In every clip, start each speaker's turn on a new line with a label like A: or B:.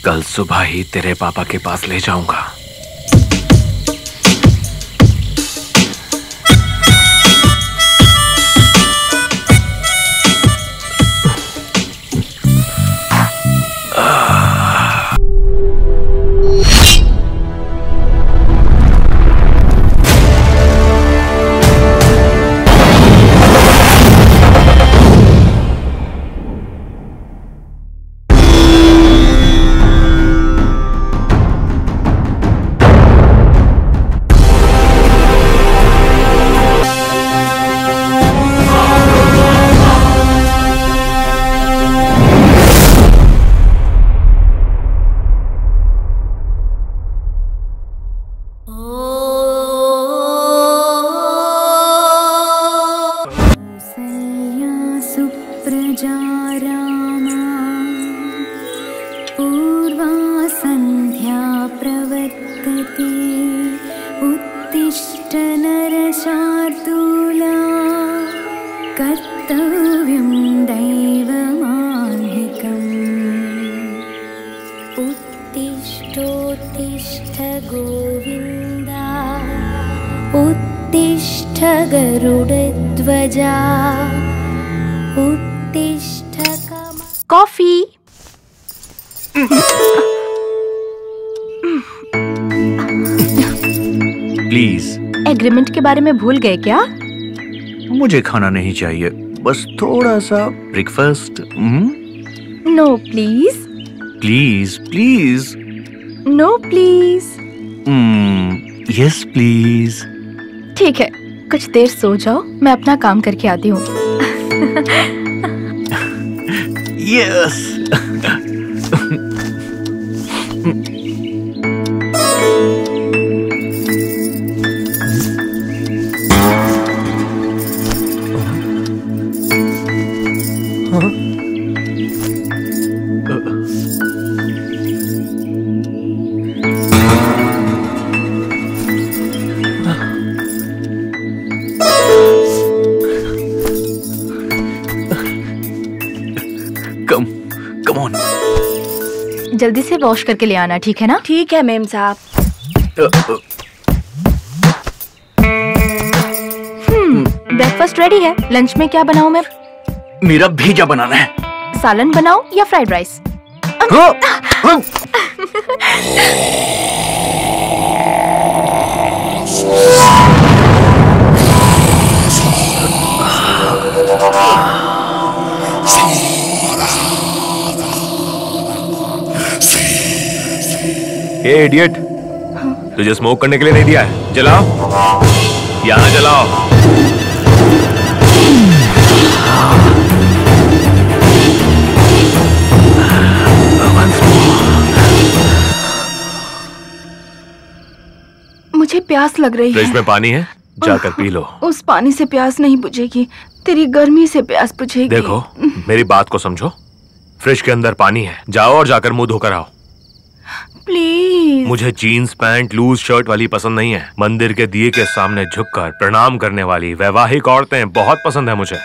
A: कल सुबह ही तेरे पापा के पास ले जाऊंगा।
B: कॉफी।
A: प्लीज।
B: एग्रीमेंट के बारे में भूल गए क्या?
A: मुझे खाना नहीं चाहिए, बस थोड़ा सा breakfast.
B: No please.
A: Please please.
B: No please.
A: Yes please.
B: ठीक है, कुछ देर सो जाओ, मैं अपना काम करके आती हूँ।
A: यस।
B: जल्दी से वॉश करके ले आना, ठीक है ना?
C: ठीक है मेम साहब।
B: ब्रेकफास्ट रेडी है। लंच में क्या बनाऊं मैं?
A: मेरा भेजा बनाना है।
B: सालन बनाऊं या फ्राइड राइस?
A: ए इडियट, तुझे स्मोक करने के लिए नहीं दिया है। जलाओ, यहाँ जलाओ।
C: मुझे प्यास लग रही है।
A: फ्रिज में पानी है, जाकर पी लो।
C: उस पानी से प्यास नहीं बुझेगी, तेरी गर्मी से प्यास बुझेगी।
A: देखो, मेरी बात को समझो। फ्रिज के अंदर पानी है, जाओ और जाकर मुंह धोकर आओ।
C: प्लीज।
A: मुझे जीन्स पैंट लूज शर्ट वाली पसंद नहीं है। मंदिर के दिए के सामने झुककर प्रणाम करने वाली वैवाहिक औरतें बहुत पसंद है मुझे।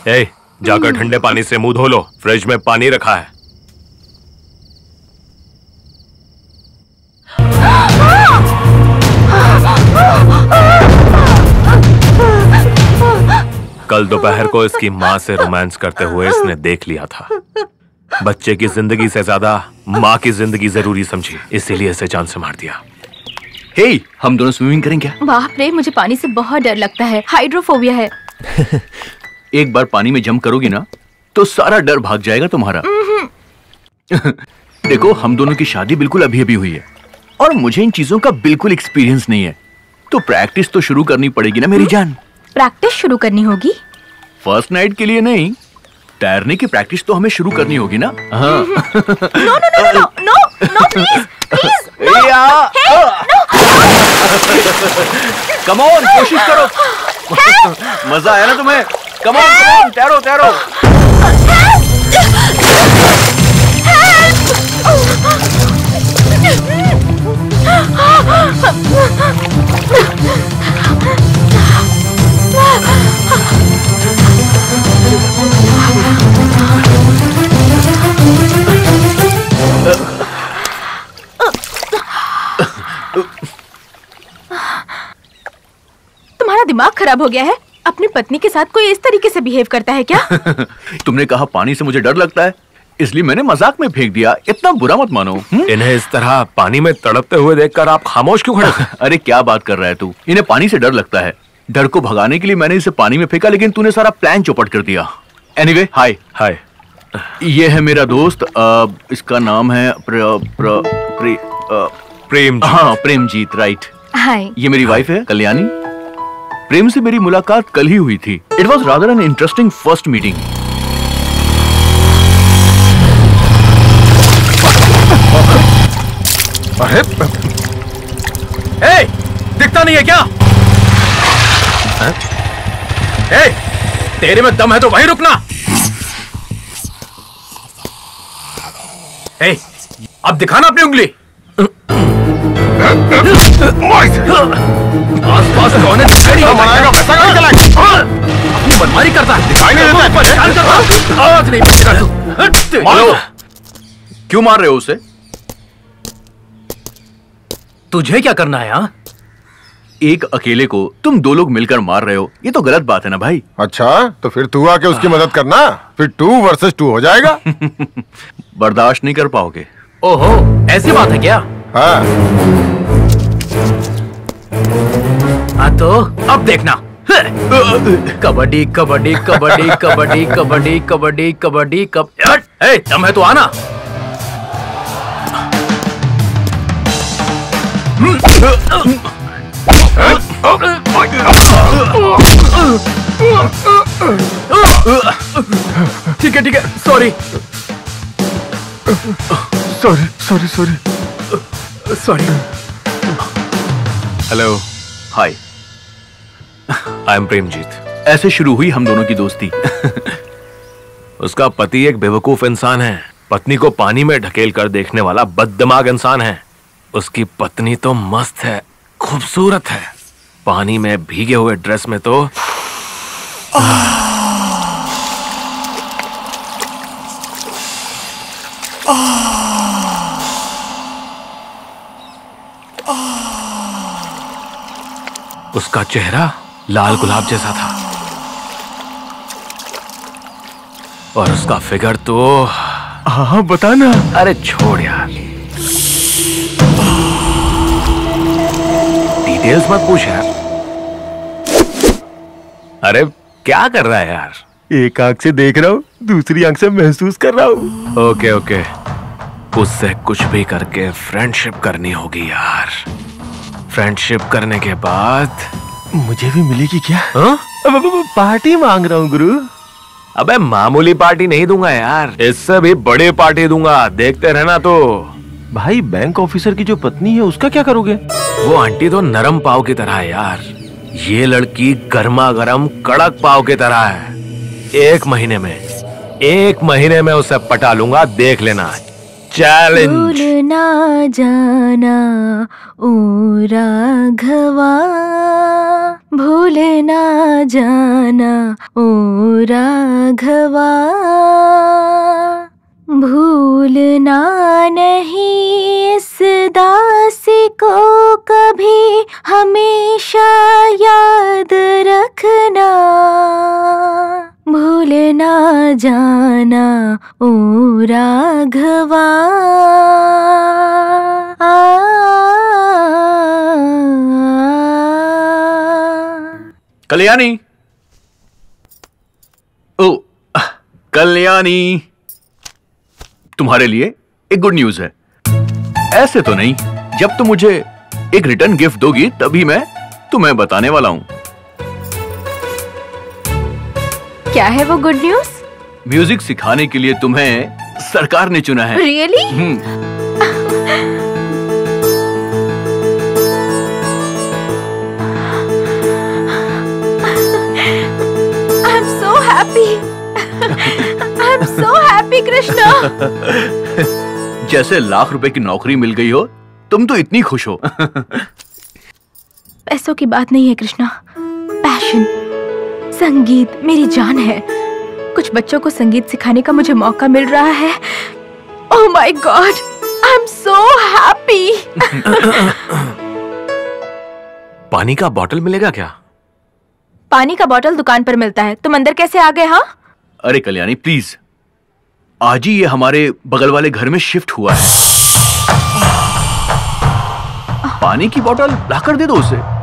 A: ए, जाकर ठंडे पानी से मुंह धो लो, फ्रिज में पानी रखा है। कल दोपहर को इसकी माँ से रोमांस करते हुए इसने देख लिया था। बच्चे की जिंदगी से ज्यादा माँ की जिंदगी जरूरी समझी, इसीलिए इसे जान से मार दिया। हे, हम दोनों स्विमिंग करें क्या?
B: बाप रे, मुझे पानी से बहुत डर लगता है, हाइड्रोफोबिया है।
D: एक बार पानी में जंप करोगी ना तो सारा डर भाग जाएगा तुम्हारा। देखो, हम दोनों की शादी बिल्कुल अभी अभी हुई है और मुझे इन चीजों का बिल्कुल एक्सपीरियंस नहीं है, तो प्रैक्टिस तो शुरू करनी पड़ेगी ना मेरी जान।
B: प्रैक्टिस शुरू करनी होगी?
D: फर्स्ट नाइट के लिए नहीं, तैरने की प्रैक्टिस तो हमें शुरू करनी होगी ना। हाँ।
B: No no no no no no please please
D: come on, कोशिश करो। मजा आया ना तुम्हें? कम ऑन, तैरो तैरो।
C: खराब हो गया है? अपनी पत्नी के साथ कोई इस तरीके से बिहेव करता है क्या?
D: तुमने कहा पानी से मुझे डर लगता है, इसलिए मैंने मजाक में फेंक दिया। इतना बुरा मत मानो।
A: इन्हें इस तरह पानी में तड़पते हुए देखकर आप खामोश क्यों खड़े थे?
D: अरे क्या बात कर रहा है तू? इन्हें पानी से डर लगता है। डर को भगाने के लिए मैंने इसे पानी में फेंका, लेकिन तूने सारा प्लान चौपट कर दिया। एनीवे, हाय।
A: हाय।
D: ये है मेरा दोस्त, इसका नाम है
A: प्रेम।
D: हाँ, प्रेमजीत, राइट।
C: हाय।
D: ये मेरी वाइफ है कल्याणी। प्रेम से मेरी मुलाकात कल ही हुई थी। It was rather an interesting first meeting.
A: अरे दिखता नहीं है क्या? तेरे में दम है तो वहीं रुकना। अब दिखाना अपनी उंगली। आसपास कौन है? अपनी मनमानी करता है, दिखाई नहीं देता, परेशान करता। आज नहीं बचेगा तू।
D: मारो। क्यों मार रहे हो उसे?
A: तुझे क्या करना है? हाँ,
D: एक अकेले को तुम दो लोग मिलकर मार रहे हो, ये तो गलत बात है ना भाई।
E: अच्छा, तो फिर तू आके उसकी मदद करना, फिर 2 वर्सेस 2 हो जाएगा।
D: बर्दाश्त नहीं कर पाओगे।
A: ओहो, ऐसी बात है क्या?
E: हाँ,
A: तो अब देखना। कबड्डी कबड्डी कबड्डी कबड्डी कबड्डी कबड्डी कबड्डी दम है तो आना। ठीक है, sorry. Hello,
D: hi,
A: I am Premjeet.
D: ऐसे शुरू हुई हम दोनों की दोस्ती।
A: उसका पति एक बेवकूफ इंसान है, पत्नी को पानी में ढकेल कर देखने वाला बददिमाग इंसान है। उसकी पत्नी तो मस्त है, खूबसूरत है, पानी में भीगे हुए ड्रेस में तो उसका चेहरा लाल गुलाब जैसा था और उसका फिगर तो
D: हाँ, बताना।
A: अरे छोड़ यार, डिटेल्स मत पूछ यार। अरे क्या कर रहा है यार?
E: एक आंख से देख रहा हूँ, दूसरी आंख से महसूस कर रहा हूँ।
A: ओके, उससे कुछ भी करके फ्रेंडशिप करनी होगी यार। फ्रेंडशिप करने के बाद
E: मुझे भी मिलेगी क्या?
A: हाँ?
E: पार्टी मांग रहा हूँ गुरु।
A: अबे मामूली पार्टी नहीं दूंगा यार, इससे भी बड़ी पार्टी दूंगा, देखते रहना। तो
E: भाई, बैंक ऑफिसर की जो पत्नी है उसका क्या करोगे?
A: वो आंटी तो नरम पाव की तरह है यार, ये लड़की गर्मा गर्म कड़क पाव की तरह है। एक महीने में उसे पटा लूंगा, देख लेना। चैलेंज।
C: भूल ना जाना ओ राघवा, भूल ना जाना ओ राघवा, भूलना नहीं इस दासी को कभी, हमेशा याद रखना, भूल ना जाना ओ राघवा।
D: कल्याणी, ओ कल्याणी, तुम्हारे लिए एक गुड न्यूज है। ऐसे तो नहीं, जब तुम मुझे एक रिटर्न गिफ्ट दोगी तभी मैं तुम्हें बताने वाला हूँ।
C: क्या है वो गुड न्यूज?
D: म्यूजिक सिखाने के लिए तुम्हें सरकार ने चुना है।
C: Really? I am so happy, I am so happy Krishna.
D: जैसे लाख रुपए की नौकरी मिल गई हो, तुम तो इतनी खुश हो।
C: पैसों की बात नहीं है कृष्णा, पैशन, संगीत मेरी जान है। कुछ बच्चों को संगीत सिखाने का मुझे मौका मिल रहा है। Oh my God, I am so happy.
A: पानी का बॉटल मिलेगा क्या?
C: पानी का बोतल दुकान पर मिलता है, तुम अंदर कैसे आ गए? हाँ,
D: अरे कल्याणी प्लीज, आज ही ये हमारे बगल वाले घर में शिफ्ट हुआ है। पानी की बोतल लाकर दे दो उसे।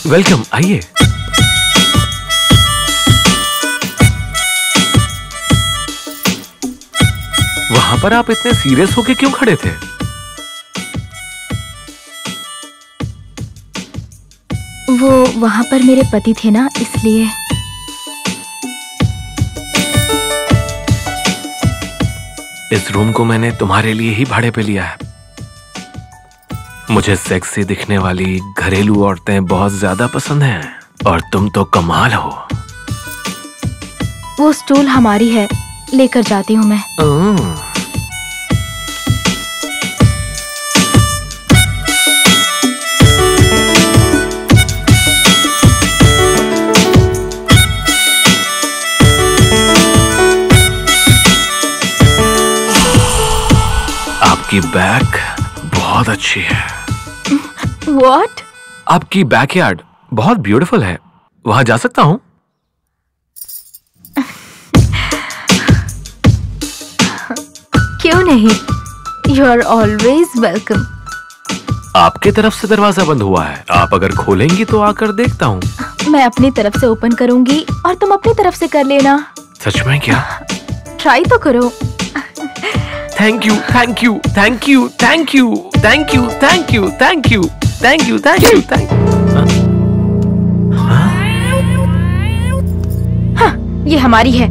A: वेलकम, आइए। वहां पर आप इतने सीरियस होके क्यों खड़े थे?
C: वो वहां पर मेरे पति थे ना, इसलिए।
A: इस रूम को मैंने तुम्हारे लिए ही भाड़े पे लिया है। मुझे सेक्सी दिखने वाली घरेलू औरतें बहुत ज्यादा पसंद हैं, और तुम तो कमाल हो।
C: वो स्टूल हमारी है, लेकर जाती हूँ मैं।
A: आपकी बैक बहुत अच्छी है।
C: What?
A: आपकी बैकयार्ड बहुत ब्यूटीफुल है। वहां जा सकता हूं?
C: क्यों नहीं? You are always welcome.
A: आपके तरफ से दरवाजा बंद हुआ है, आप अगर खोलेंगी तो आकर देखता हूं।
C: मैं अपनी तरफ से ओपन करूंगी और तुम अपनी तरफ से कर लेना।
A: सच में क्या?
C: ट्राई तो करो।
A: Thank you, thank you, thank you, thank you, thank you, thank you, thank you, thank you, thank you, thank you.
C: ये हमारी है।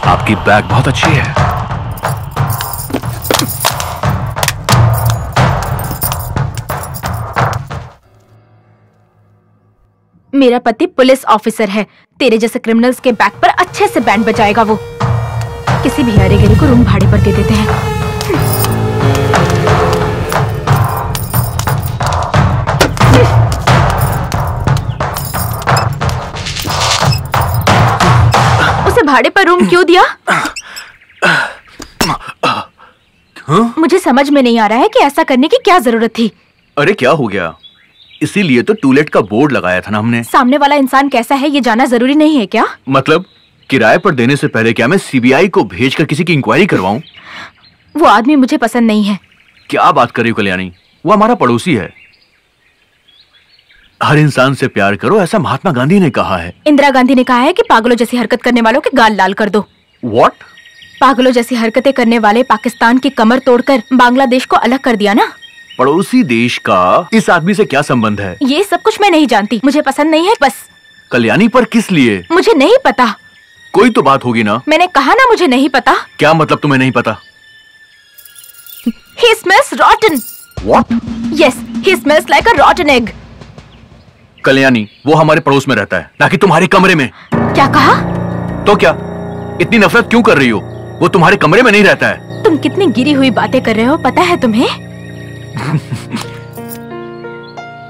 A: आपकी बैग बहुत अच्छी है।
C: मेरा पति पुलिस ऑफिसर है। तेरे जैसे क्रिमिनल्स के बैक पर अच्छे से बैंड बजाएगा वो। किसी भी हरे गिरे को रूम भाड़े पर दे देते हैं। उसे भाड़े पर रूम क्यों दिया? मुझे समझ में नहीं आ रहा है कि ऐसा करने की क्या जरूरत थी।
D: अरे क्या हो गया? इसीलिए तो टूलेट का बोर्ड लगाया था ना हमने।
C: सामने वाला इंसान कैसा है ये जानना जरूरी नहीं है क्या?
D: मतलब किराए पर देने से पहले क्या मैं सीबीआई को भेजकर किसी की इंक्वायरी करवाऊं?
C: वो आदमी मुझे पसंद नहीं है।
D: क्या बात कर रही हो कल्याणी? वो हमारा पड़ोसी है। हर इंसान से प्यार करो, ऐसा महात्मा गांधी ने कहा है।
C: इंदिरा गांधी ने कहा है कि पागलों जैसी हरकत करने वालों के गाल लाल कर दो।
D: What?
C: पागलों जैसी हरकतें करने वाले पाकिस्तान की कमर तोड़कर बांग्लादेश को अलग कर दिया ना।
D: पड़ोसी देश का इस आदमी से क्या संबंध है?
C: ये सब कुछ मैं नहीं जानती, मुझे पसंद नहीं है बस।
D: कल्याणी, पर किस लिए?
C: मुझे नहीं पता।
D: कोई तो बात होगी ना।
C: मैंने कहा ना मुझे नहीं पता।
D: क्या मतलब तुम्हें नहीं पता?
C: He smells rotten.
D: What?
C: Yes, he smells like a rotten egg.
D: Kalyani, वो हमारे पड़ोस में रहता है, ना कि तुम्हारे कमरे में।
C: क्या कहा?
D: तो क्या इतनी नफरत क्यों कर रही हो? वो तुम्हारे कमरे में नहीं रहता है।
C: तुम कितनी गिरी हुई बातें कर रहे हो पता है तुम्हें?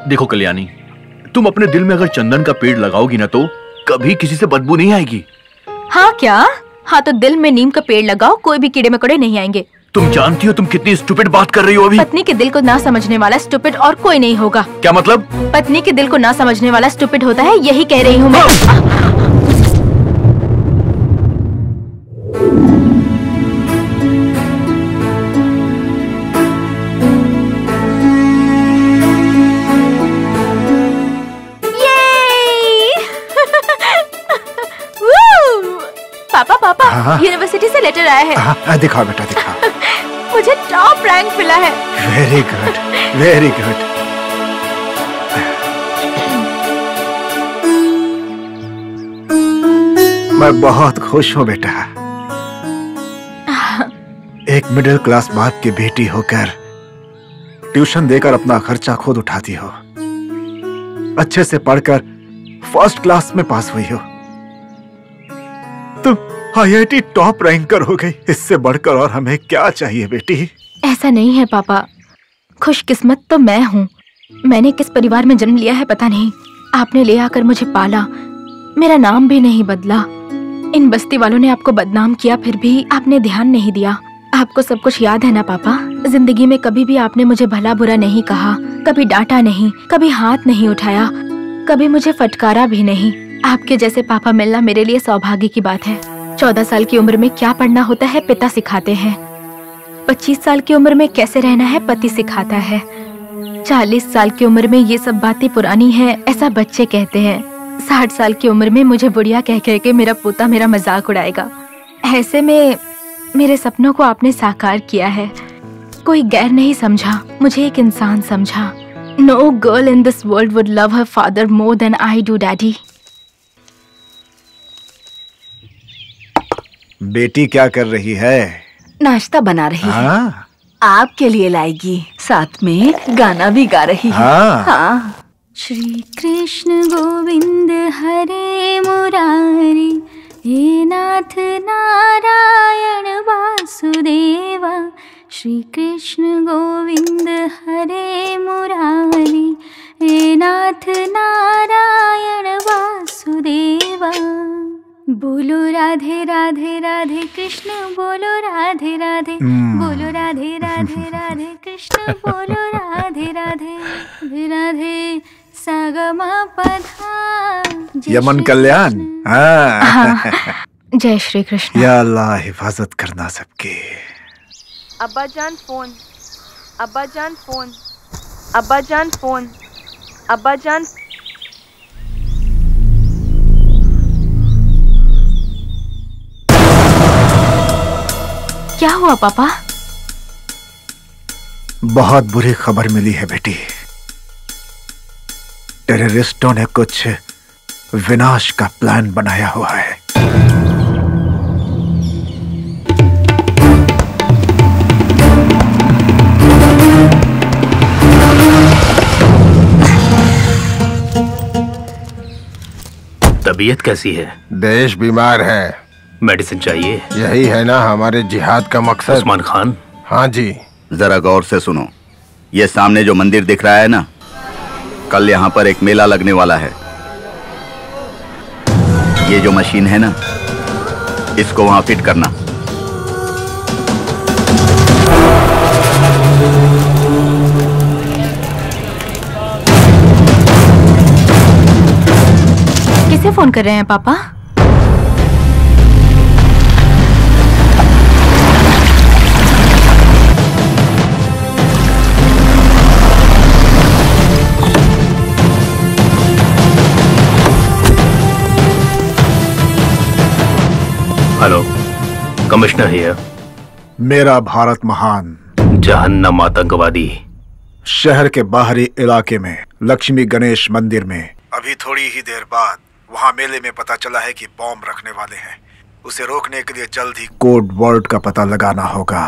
D: देखो कल्याणी, तुम अपने दिल में अगर चंदन का पेड़ लगाओगी ना तो कभी किसी से बदबू नहीं आएगी।
C: हाँ क्या? हाँ तो दिल में नीम का पेड़ लगाओ, कोई भी कीड़े मकोड़े नहीं आएंगे।
D: तुम जानती हो तुम कितनी स्टूपिड बात कर रही हो अभी।
C: पत्नी के दिल को ना समझने वाला स्टूपिड और कोई नहीं होगा।
D: क्या मतलब?
C: पत्नी के दिल को ना समझने वाला स्टूपिड होता है, यही कह रही हूँ मैं। पापा, यूनिवर्सिटी से लेटर आया है।
E: दिखाओ बेटा, दिखाओ।
C: मुझे टॉप रैंक मिला है।
E: Very good, very good. मैं बहुत खुश हूँ बेटा। एक मिडिल क्लास बाप की बेटी होकर ट्यूशन देकर अपना खर्चा खुद उठाती हो, अच्छे से पढ़कर फर्स्ट क्लास में पास हुई हो। IIT टॉप रैंकर हो गई। इससे बढ़कर और हमें क्या चाहिए बेटी?
C: ऐसा नहीं है पापा, खुशकिस्मत तो मैं हूँ। मैंने किस परिवार में जन्म लिया है पता नहीं। आपने ले आकर मुझे पाला, मेरा नाम भी नहीं बदला। इन बस्ती वालों ने आपको बदनाम किया, फिर भी आपने ध्यान नहीं दिया। आपको सब कुछ याद है ना पापा? जिंदगी में कभी भी आपने मुझे भला बुरा नहीं कहा, कभी डांटा नहीं, कभी हाथ नहीं उठाया, कभी मुझे फटकारा भी नहीं। आपके जैसे पापा मिलना मेरे लिए सौभाग्य की बात है। 14 साल की उम्र में क्या पढ़ना होता है पिता सिखाते हैं। 25 साल की उम्र में कैसे रहना है पति सिखाता है। 40 साल की उम्र में ये सब बातें पुरानी है ऐसा बच्चे कहते हैं। 60 साल की उम्र में मुझे बुढ़िया कह कह के मेरा पोता मेरा मजाक उड़ाएगा। ऐसे में मेरे सपनों को आपने साकार किया है। कोई गैर नहीं समझा, मुझे एक इंसान समझा। No girl in this world would love her father more than I do daddy.
E: बेटी क्या कर रही है?
F: नाश्ता बना रही है।
E: हाँ?
F: आपके लिए लाएगी, साथ में गाना भी गा रही है।
E: हाँ।
F: हाँ।
C: श्री कृष्ण गोविंद हरे मुरारी, हे नाथ नारायण वासुदेवा। श्री कृष्ण गोविंद हरे मुरारी, हे नाथ नारायण वासुदेवा। बोलो राधे राधे राधे कृष्ण बोलो राधे राधे, बोलो राधे राधे राधे कृष्ण बोलो राधे राधे राधे राधे सागमा पधा।
E: यमन कल्याण। हाँ।
C: जय श्री कृष्ण।
E: या अल्लाह हिफाजत करना सबकी।
B: अब्बा जान फोन, अब्बा जान फोन, अब्बा जान फोन, अब्बा जान।
C: क्या हुआ पापा?
E: बहुत बुरी खबर मिली है बेटी। टेररिस्टों ने कुछ विनाश का प्लान बनाया हुआ है।
A: तबीयत कैसी है?
G: देश बीमार है।
A: मेडिसिन चाहिए?
G: यही है ना हमारे जिहाद का मकसद।
A: उस्मान खान।
G: हाँ जी।
H: जरा गौर से सुनो। ये सामने जो मंदिर दिख रहा है ना, कल यहाँ पर एक मेला लगने वाला है। ये जो मशीन है ना, इसको वहां फिट करना।
C: किसे फोन कर रहे हैं पापा?
A: Hello, commissioner here.
E: मेरा भारत महान।
A: जहन्नम आतंकवादी।
E: शहर के बाहरी इलाके में लक्ष्मी गणेश मंदिर में अभी थोड़ी ही देर बाद वहां मेले में पता चला है कि बॉम्ब रखने वाले हैं। उसे रोकने के लिए जल्द ही कोड वर्ड का पता लगाना होगा।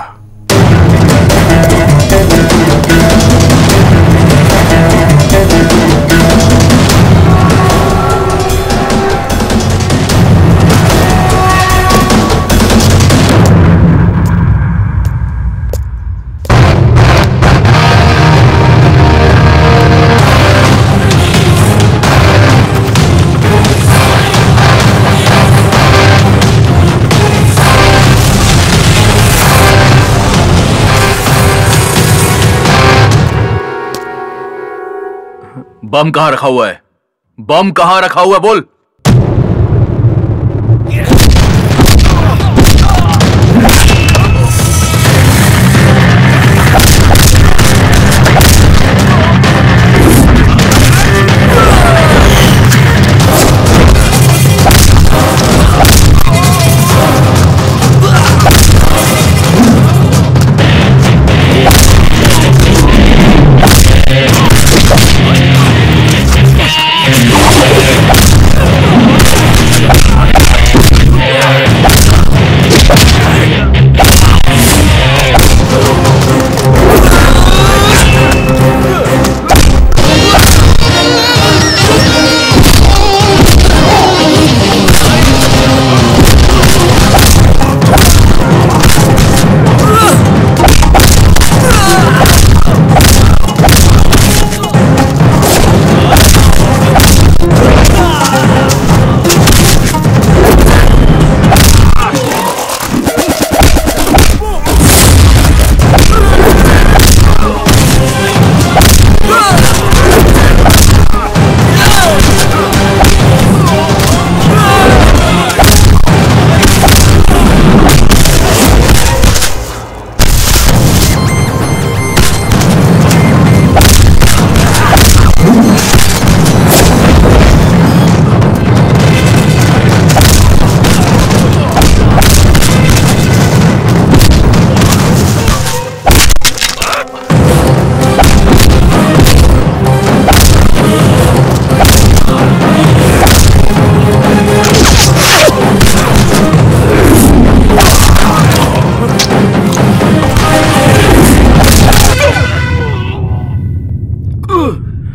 D: बम कहाँ रखा हुआ है? बम कहाँ रखा हुआ है बोल।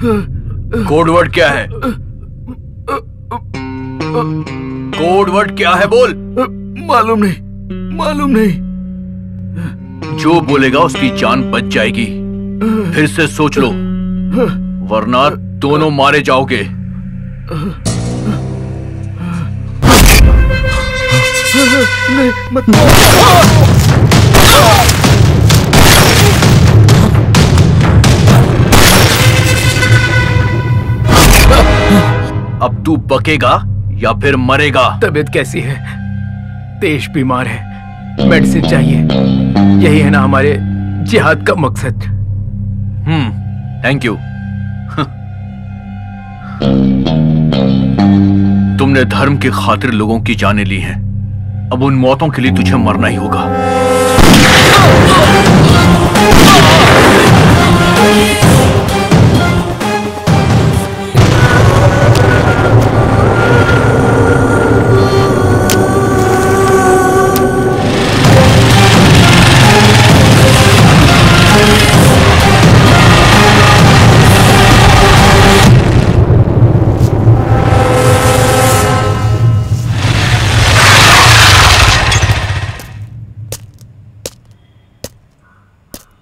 D: कोड वर्ड क्या है? कोड वर्ड क्या है बोल।
I: मालूम नहीं, मालूम नहीं।
D: जो बोलेगा उसकी जान बच जाएगी। फिर से सोच लो, वरना दोनों मारे जाओगे।
I: नहीं मत।
D: अब तू बकेगा या फिर मरेगा?
I: तबीयत कैसी है? देश बीमार है, मेडिसिन चाहिए। यही है ना हमारे जिहाद का मकसद।
D: Thank you. तुमने धर्म की खातिर लोगों की जानें ली हैं। अब उन मौतों के लिए तुझे मरना ही होगा।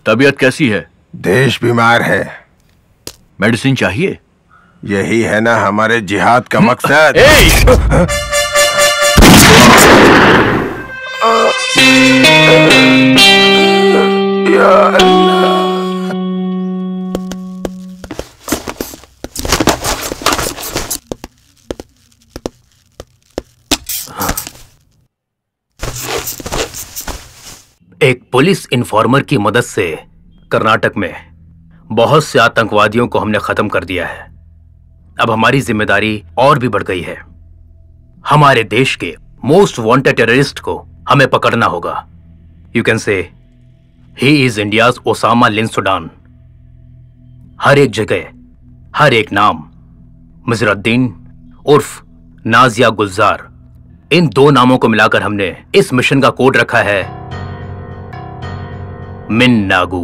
D: तबीयत कैसी है?
G: देश बीमार है।
D: मेडिसिन चाहिए?
G: यही है ना हमारे जिहाद का मकसद। या अल्लाह।
I: एक पुलिस इन्फॉर्मर की मदद से कर्नाटक में बहुत से आतंकवादियों को हमने खत्म कर दिया है। अब हमारी जिम्मेदारी और भी बढ़ गई है। हमारे देश के मोस्ट वांटेड टेररिस्ट को हमें पकड़ना होगा। You can say he is India's Osama bin Laden. हर एक जगह, हर एक नाम मिजरुद्दीन उर्फ नाजिया गुलजार, इन दो नामों को मिलाकर हमने इस मिशन का कोड रखा है मिन्नागू।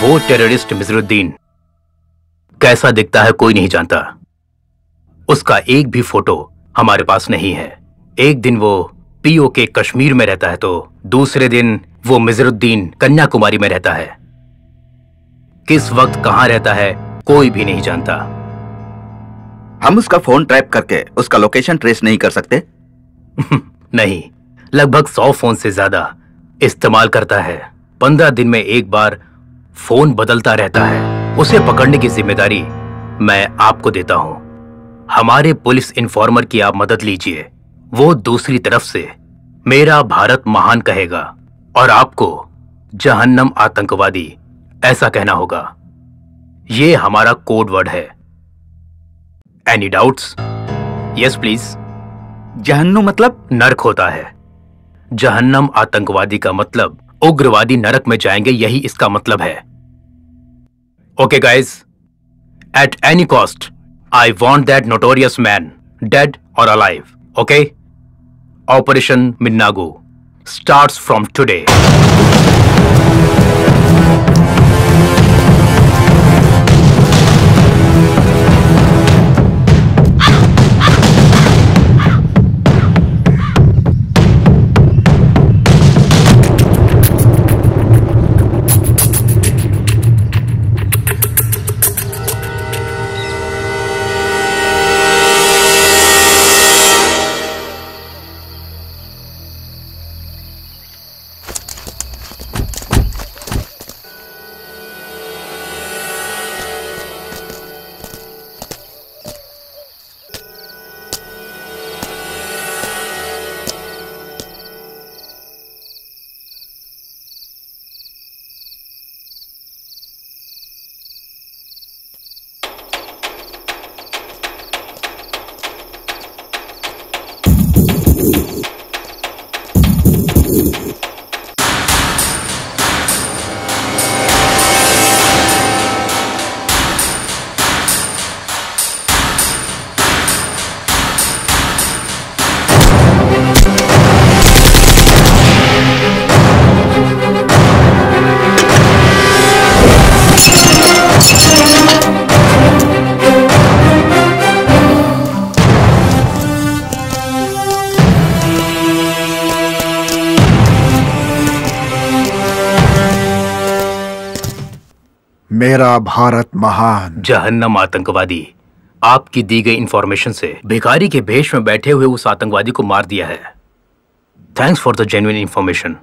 I: वो टेररिस्ट मिजरुद्दीन कैसा दिखता है कोई नहीं जानता। उसका एक भी फोटो हमारे पास नहीं है। एक दिन वो पीओके कश्मीर में रहता है तो दूसरे दिन वो मिजरुद्दीन कन्याकुमारी में रहता है। किस वक्त कहां रहता है कोई भी नहीं जानता।
H: हम उसका फोन ट्रैप करके उसका लोकेशन ट्रेस नहीं कर सकते?
I: नहीं, लगभग 100 फोन से ज्यादा इस्तेमाल करता है। 15 दिन में एक बार फोन बदलता रहता है। उसे पकड़ने की जिम्मेदारी मैं आपको देता हूं। हमारे पुलिस इन्फॉर्मर की आप मदद लीजिए। वो दूसरी तरफ से मेरा भारत महान कहेगा और आपको जहन्नम आतंकवादी ऐसा कहना होगा। ये हमारा कोड वर्ड है। Any doubts? Yes please.
H: जहन्नुम मतलब?
I: नरक होता है। जहन्नम आतंकवादी का मतलब उग्रवादी नरक में जाएंगे, यही इसका मतलब है। Okay guys, at any cost I want that notorious man dead और अलाइव। ओके? ऑपरेशन मिन्नागू स्टार्ट्स फ्रॉम टुडे।
E: मेरा भारत महान।
I: जहन्नम आतंकवादी, आपकी दी गई इंफॉर्मेशन से भिखारी के भेष में बैठे हुए उस आतंकवादी को मार दिया है। Thanks for the genuine information.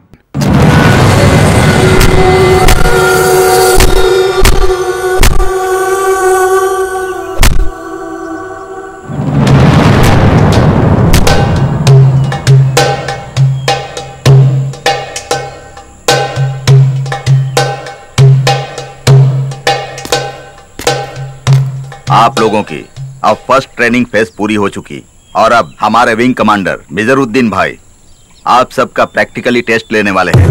H: आप लोगों की अब फर्स्ट ट्रेनिंग फेज पूरी हो चुकी और अब हमारे विंग कमांडर मिजरुद्दीन भाई आप सबका प्रैक्टिकली टेस्ट लेने वाले हैं।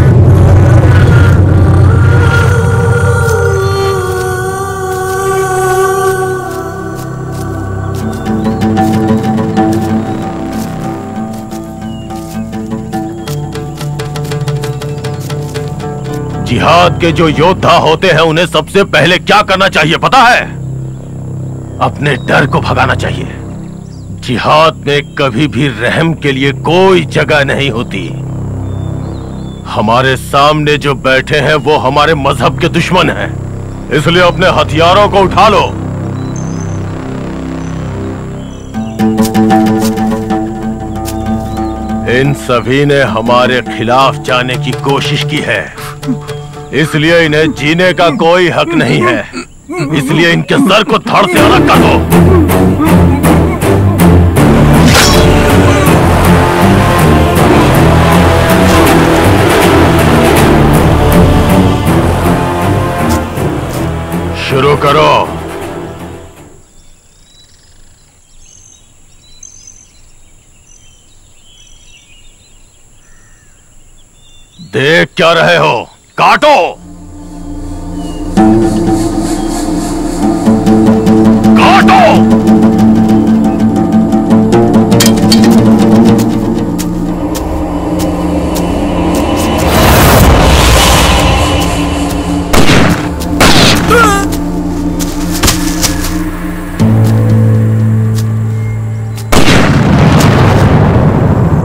A: जिहाद के जो योद्धा होते हैं उन्हें सबसे पहले क्या करना चाहिए पता है? अपने डर को भगाना चाहिए। जिहाद में कभी भी रहम के लिए कोई जगह नहीं होती। हमारे सामने जो बैठे हैं वो हमारे मजहब के दुश्मन हैं, इसलिए अपने हथियारों को उठा लो। इन सभी ने हमारे खिलाफ जाने की कोशिश की है, इसलिए इन्हें जीने का कोई हक नहीं है। इसलिए इनके सर को धड़ से अलग कर दो। शुरू करो। देख क्या रहे हो, काटो।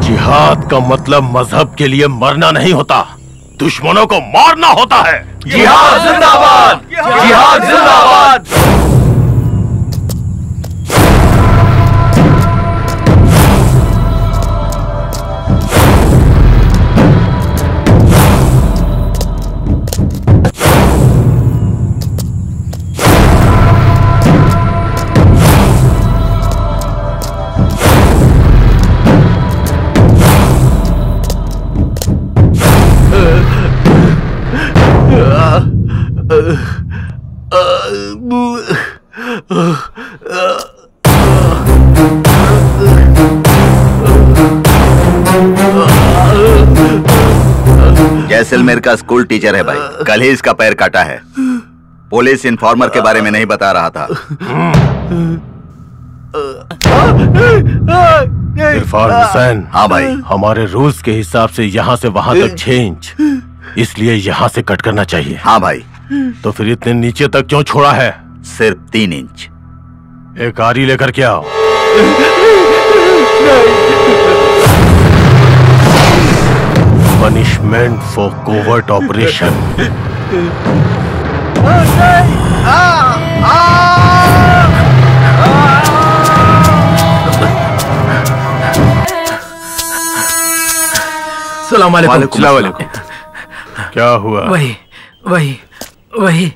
A: जिहाद का मतलब मजहब के लिए मरना नहीं होता, दुश्मनों को मारना होता है।
D: जिहाद जिंदाबाद, जिहाद जिंदाबाद।
H: जैसलमेर का स्कूल टीचर है भाई, कल ही इसका पैर काटा है। पुलिस इन्फॉर्मर के बारे में नहीं बता रहा था।
A: इरफान हुसैन।
H: हाँ भाई।
A: हमारे रूल्स के हिसाब से यहाँ से वहाँ तक 6 इंच, इसलिए यहाँ से कट करना चाहिए।
H: हाँ भाई।
A: तो फिर इतने नीचे तक क्यों छोड़ा है?
H: सिर्फ 3 इंच।
A: एक आरी लेकर के आओ। Punishment for covert operation.
I: सलाम अलैकुम।
A: क्या हुआ?
I: वही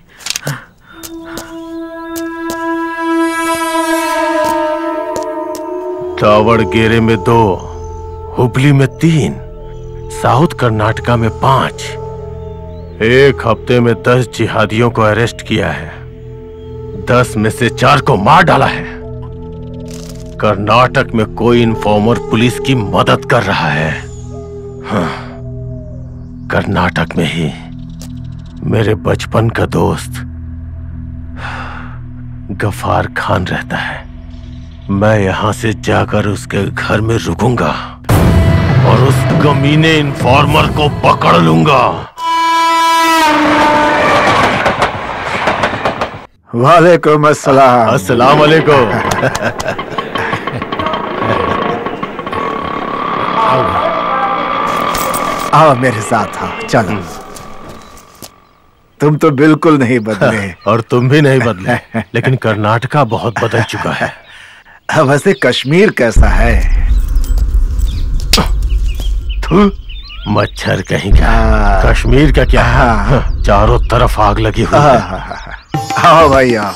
A: दावड़गेरे में 2, हुबली में 3, साउथ कर्नाटका में 5। एक हफ्ते में 10 जिहादियों को अरेस्ट किया है। 10 में से 4 को मार डाला है। कर्नाटक में कोई इन्फॉर्मर पुलिस की मदद कर रहा है। हाँ, कर्नाटक में ही मेरे बचपन का दोस्त गफार खान रहता है। मैं यहां से जाकर उसके घर में रुकूंगा और उस कमीने इन्फॉर्मर को पकड़ लूंगा।
E: वालेकुम अस्सलाम।
A: अस्सलाम वालेकुम।
E: आओ मेरे साथ, हाँ चलो। तुम तो बिल्कुल नहीं बदले।
J: और तुम भी नहीं बदले, लेकिन कर्नाटका बहुत बदल चुका है।
E: वैसे कश्मीर कैसा है?
J: मच्छर कहीं का। कश्मीर का क्या? चारों तरफ आग लगी हुई है।
E: आओ भाई आओ।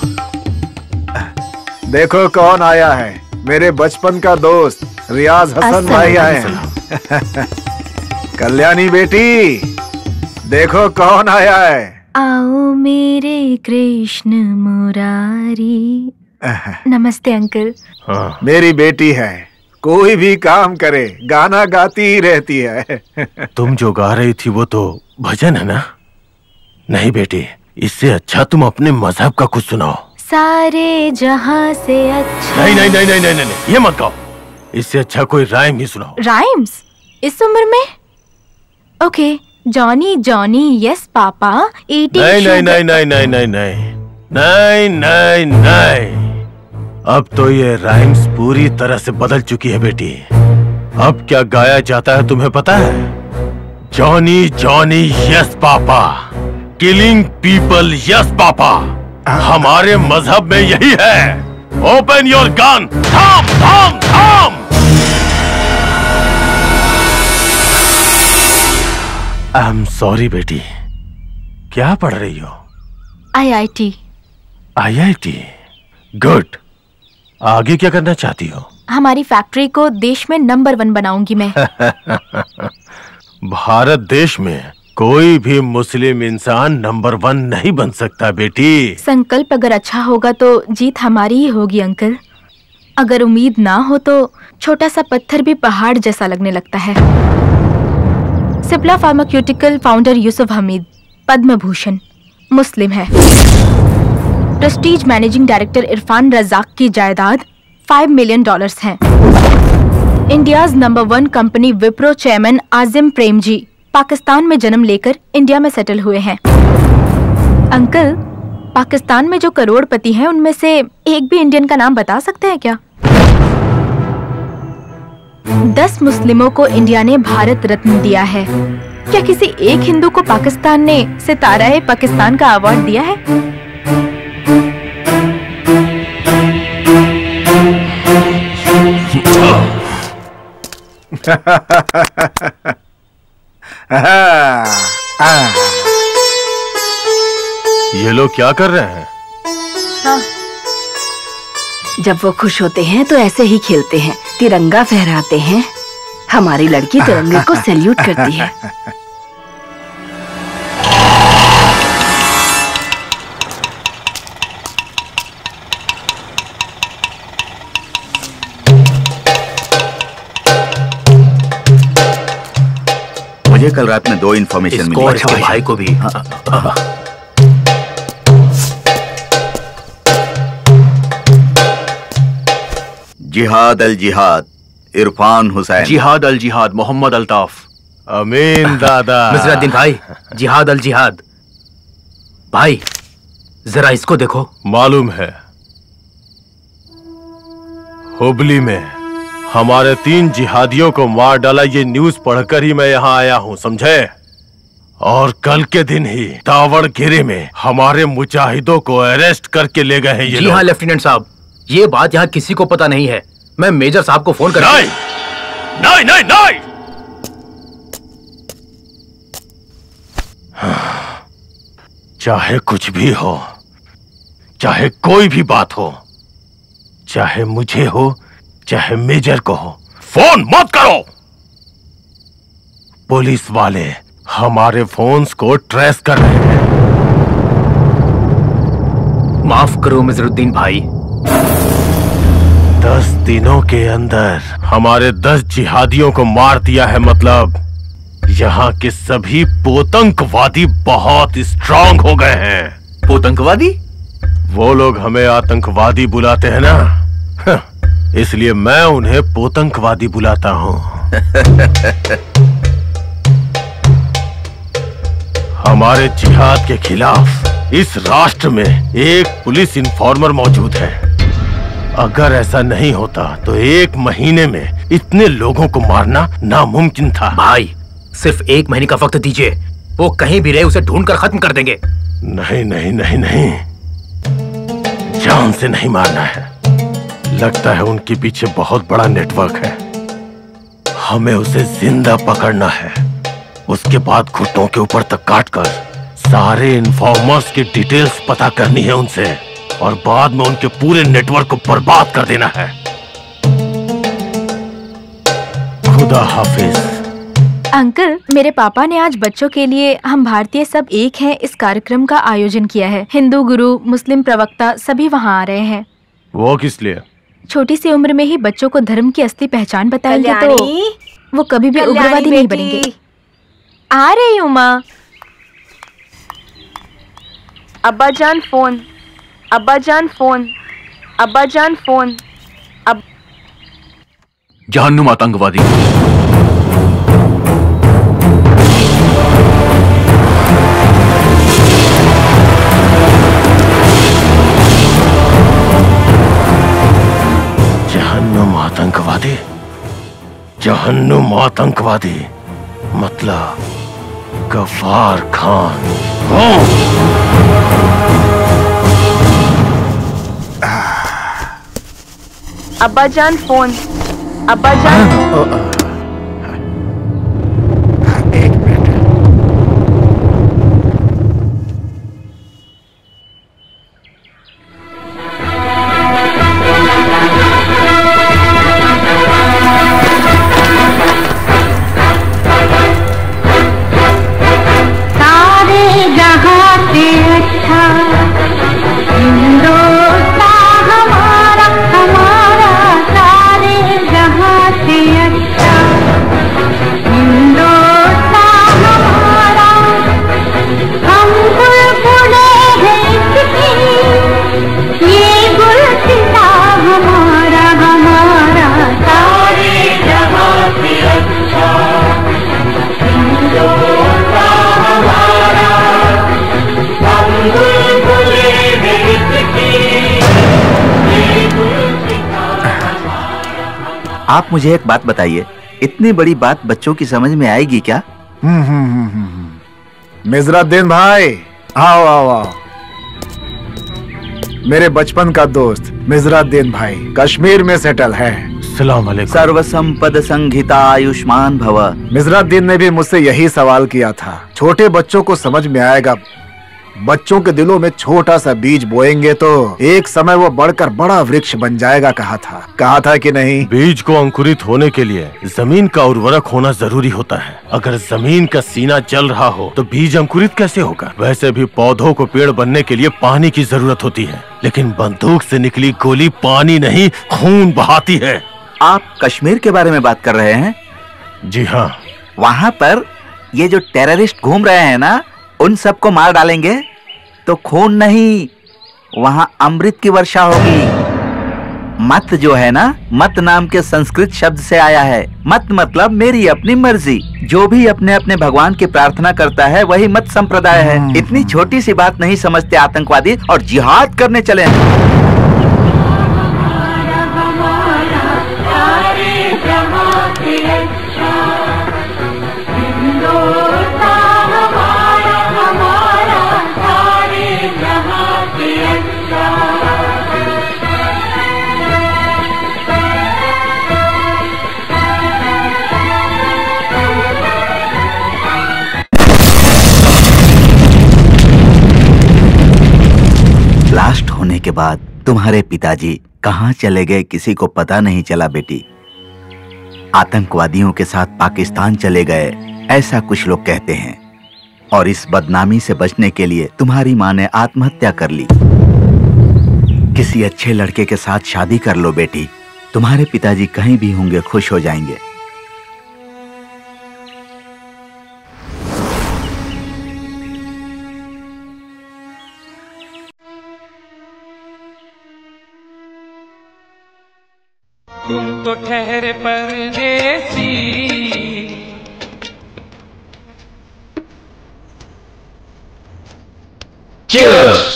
E: देखो कौन आया है, मेरे बचपन का दोस्त रियाज हसन भाई आए हैं। कल्याणी बेटी, देखो कौन आया है।
C: आओ मेरे कृष्ण मुरारी। नमस्ते अंकल।
E: मेरी बेटी है, कोई भी काम करे गाना गाती ही रहती है।
J: तुम जो गा रही थी वो तो भजन है ना? नहीं बेटी, इससे अच्छा तुम अपने मजहब का कुछ सुनाओ।
C: सारे जहां से अच्छा।
J: नहीं नहीं नहीं नहीं नहीं नहीं, ये मत गाओ। इससे अच्छा कोई राइम ही सुनाओ।
C: राइम्स इस उम्र में? Okay, Johnny Johnny yes papa eating.
J: नहीं नहीं नहीं नहीं नहीं नहीं नहीं नहीं नहीं नहीं, अब तो ये राइम्स पूरी तरह से बदल चुकी है बेटी। अब क्या गाया जाता है तुम्हें पता है? Johnny Johnny yes papa, killing people yes papa. हमारे मजहब में यही है। ओपन योर गन, थाम थाम थाम। आई एम सॉरी बेटी, क्या पढ़ रही हो?
C: IIT।
J: IIT, good. आगे क्या करना चाहती हो?
C: हमारी फैक्ट्री को देश में नंबर 1 बनाऊंगी मैं।
J: भारत देश में कोई भी मुस्लिम इंसान नंबर 1 नहीं बन सकता बेटी।
C: संकल्प अगर अच्छा होगा तो जीत हमारी ही होगी अंकल। अगर उम्मीद ना हो तो छोटा सा पत्थर भी पहाड़ जैसा लगने लगता है। सिप्ला फार्मास्यूटिकल फाउंडर यूसुफ हमीद, पद्म भूषण, मुस्लिम है। Prestige managing director Irfan Razack की जायदाद $5 मिलियन है। India's number 1 company Wipro chairman Azim Premji Pakistan में जन्म लेकर इंडिया में सेटल हुए हैं। अंकल, पाकिस्तान में जो करोड़पति हैं उनमें से एक भी इंडियन का नाम बता सकते हैं क्या? 10 मुस्लिमों को इंडिया ने भारत रत्न दिया है। क्या किसी एक हिंदू को पाकिस्तान ने सितारा पाकिस्तान का अवार्ड दिया है?
J: ये लोग क्या कर रहे हैं?
F: हाँ। जब वो खुश होते हैं तो ऐसे ही खेलते हैं, तिरंगा फहराते हैं। हमारी लड़की तिरंगे को सैल्यूट करती है।
H: मुझे कल रात में 2 इन्फॉर्मेशन मिली।
I: इसको भाई को भी।
H: जिहाद अल जिहाद इरफान हुसैन।
D: जिहाद अल जिहाद मोहम्मद अल्ताफ।
J: अमीन दादा।
I: नजरुद्दीन भाई, जिहाद अल जिहाद। भाई जरा इसको देखो।
J: मालूम है, हुबली में हमारे 3 जिहादियों को मार डाला, ये न्यूज पढ़कर ही मैं यहाँ आया हूँ, समझे? और कल के दिन ही तावड़गिरी में हमारे मुजाहिदों को अरेस्ट करके ले गए हैं ये लोग।
I: जी हाँ लेफ्टिनेंट साहब, ये बात यहाँ किसी को पता नहीं है। मैं मेजर साहब को फोन कर।
J: नहीं नहीं नहीं नहीं, चाहे कुछ भी हो, चाहे कोई भी बात हो, चाहे मुझे हो चाहे मेजर को हो, फोन मत करो। पुलिस वाले हमारे फोन्स को ट्रेस कर रहे हैं।
I: माफ करो नजरुद्दीन भाई।
J: 10 दिनों के अंदर हमारे 10 जिहादियों को मार दिया है, मतलब यहाँ के सभी पोतंकवादी बहुत स्ट्रांग हो गए हैं।
D: पोतंकवादी?
J: वो लोग हमें आतंकवादी बुलाते हैं ना, इसलिए मैं उन्हें पोतंकवादी बुलाता हूं। हमारे जिहाद के खिलाफ इस राष्ट्र में एक पुलिस इन्फॉर्मर मौजूद है। अगर ऐसा नहीं होता तो 1 महीने में इतने लोगों को मारना नामुमकिन था।
I: भाई सिर्फ 1 महीने का वक्त दीजिए, वो कहीं भी रहे उसे ढूंढकर खत्म कर देंगे।
J: नहीं नहीं नहीं नहीं, जान से नहीं मारना है। लगता है उनके पीछे बहुत बड़ा नेटवर्क है। हमें उसे जिंदा पकड़ना है। उसके बाद घुटनों के ऊपर तक काटकर सारे इन्फॉर्मर्स की डिटेल्स पता करनी है उनसे, और बाद में उनके पूरे नेटवर्क को बर्बाद कर देना है। खुदा हाफिज।
C: अंकल, मेरे पापा ने आज बच्चों के लिए हम भारतीय सब एक हैं इस कार्यक्रम का आयोजन किया है। हिंदू गुरु, मुस्लिम प्रवक्ता सभी वहाँ आ रहे हैं।
J: वो किस लिए?
C: छोटी सी उम्र में ही बच्चों को धर्म की असली पहचान बताएंगे तो वो कभी भी उग्रवादी नहीं बनेंगे। आ रही हूँ माँ।
B: अब्बा जान फोन, अब्बा जान फोन, अब्बा जान फोन।
D: जहन्नुम आतंकवादी।
J: जहन्नुम आतंकवादी? जहन्नुम आतंकवादी मतलब गफ्फार खान।
B: अब्बा जान फोन, अब्बा जान।
E: एक मिनट।
K: सारे जहां से अच्छा हिंदुस्तान हमारा, हमारा सारे जहां से अच्छा हिंदुस्तान हमारा। हम बुलबुले हैं इसकी, ये गुलसिता हमारा, हमारा सारे जहां से अच्छा हिंदुस्तान हमारा। हम बुलबुले हैं इसकी, ये गुलसिता हमारा।
H: आप मुझे एक बात बताइए, इतनी बड़ी बात बच्चों की समझ में आएगी क्या?
E: मिजरुद्दीन भाई, आओ आओ आओ। मेरे बचपन का दोस्त मिजरुद्दीन भाई कश्मीर में सेटल है।
J: अस्सलाम वालेकुम।
H: सर्वसंपद संहिता आयुष्मान भव।
E: मिजरुद्दीन ने भी मुझसे यही सवाल किया था। छोटे बच्चों को समझ में आएगा, बच्चों के दिलों में छोटा सा बीज बोएंगे तो एक समय वो बढ़कर बड़ा वृक्ष बन जाएगा। कहा था कि नहीं?
J: बीज को अंकुरित होने के लिए जमीन का उर्वरक होना जरूरी होता है। अगर जमीन का सीना जल रहा हो तो बीज अंकुरित कैसे होगा? वैसे भी पौधों को पेड़ बनने के लिए पानी की जरूरत होती है, लेकिन बंदूक से निकली गोली पानी नहीं खून बहाती है।
H: आप कश्मीर के बारे में बात कर रहे हैं?
J: जी हाँ।
H: वहाँ पर ये जो टेररिस्ट घूम रहे हैं ना, उन सबको मार डालेंगे तो खून नहीं, वहाँ अमृत की वर्षा होगी। मत जो है ना, मत नाम के संस्कृत शब्द से आया है। मत मतलब मेरी अपनी मर्जी। जो भी अपने अपने भगवान की प्रार्थना करता है वही मत संप्रदाय है। इतनी छोटी सी बात नहीं समझते आतंकवादी और जिहाद करने चले हैं। ब्लास्ट होने के बाद तुम्हारे पिताजी कहाँ चले गए किसी को पता नहीं चला बेटी। आतंकवादियों के साथ पाकिस्तान चले गए, ऐसा कुछ लोग कहते हैं। और इस बदनामी से बचने के लिए तुम्हारी माँ ने आत्महत्या कर ली। किसी अच्छे लड़के के साथ शादी कर लो बेटी, तुम्हारे पिताजी कहीं भी होंगे खुश हो जाएंगे।
L: तुम तो ठहरे परदेसी,
A: Cheers!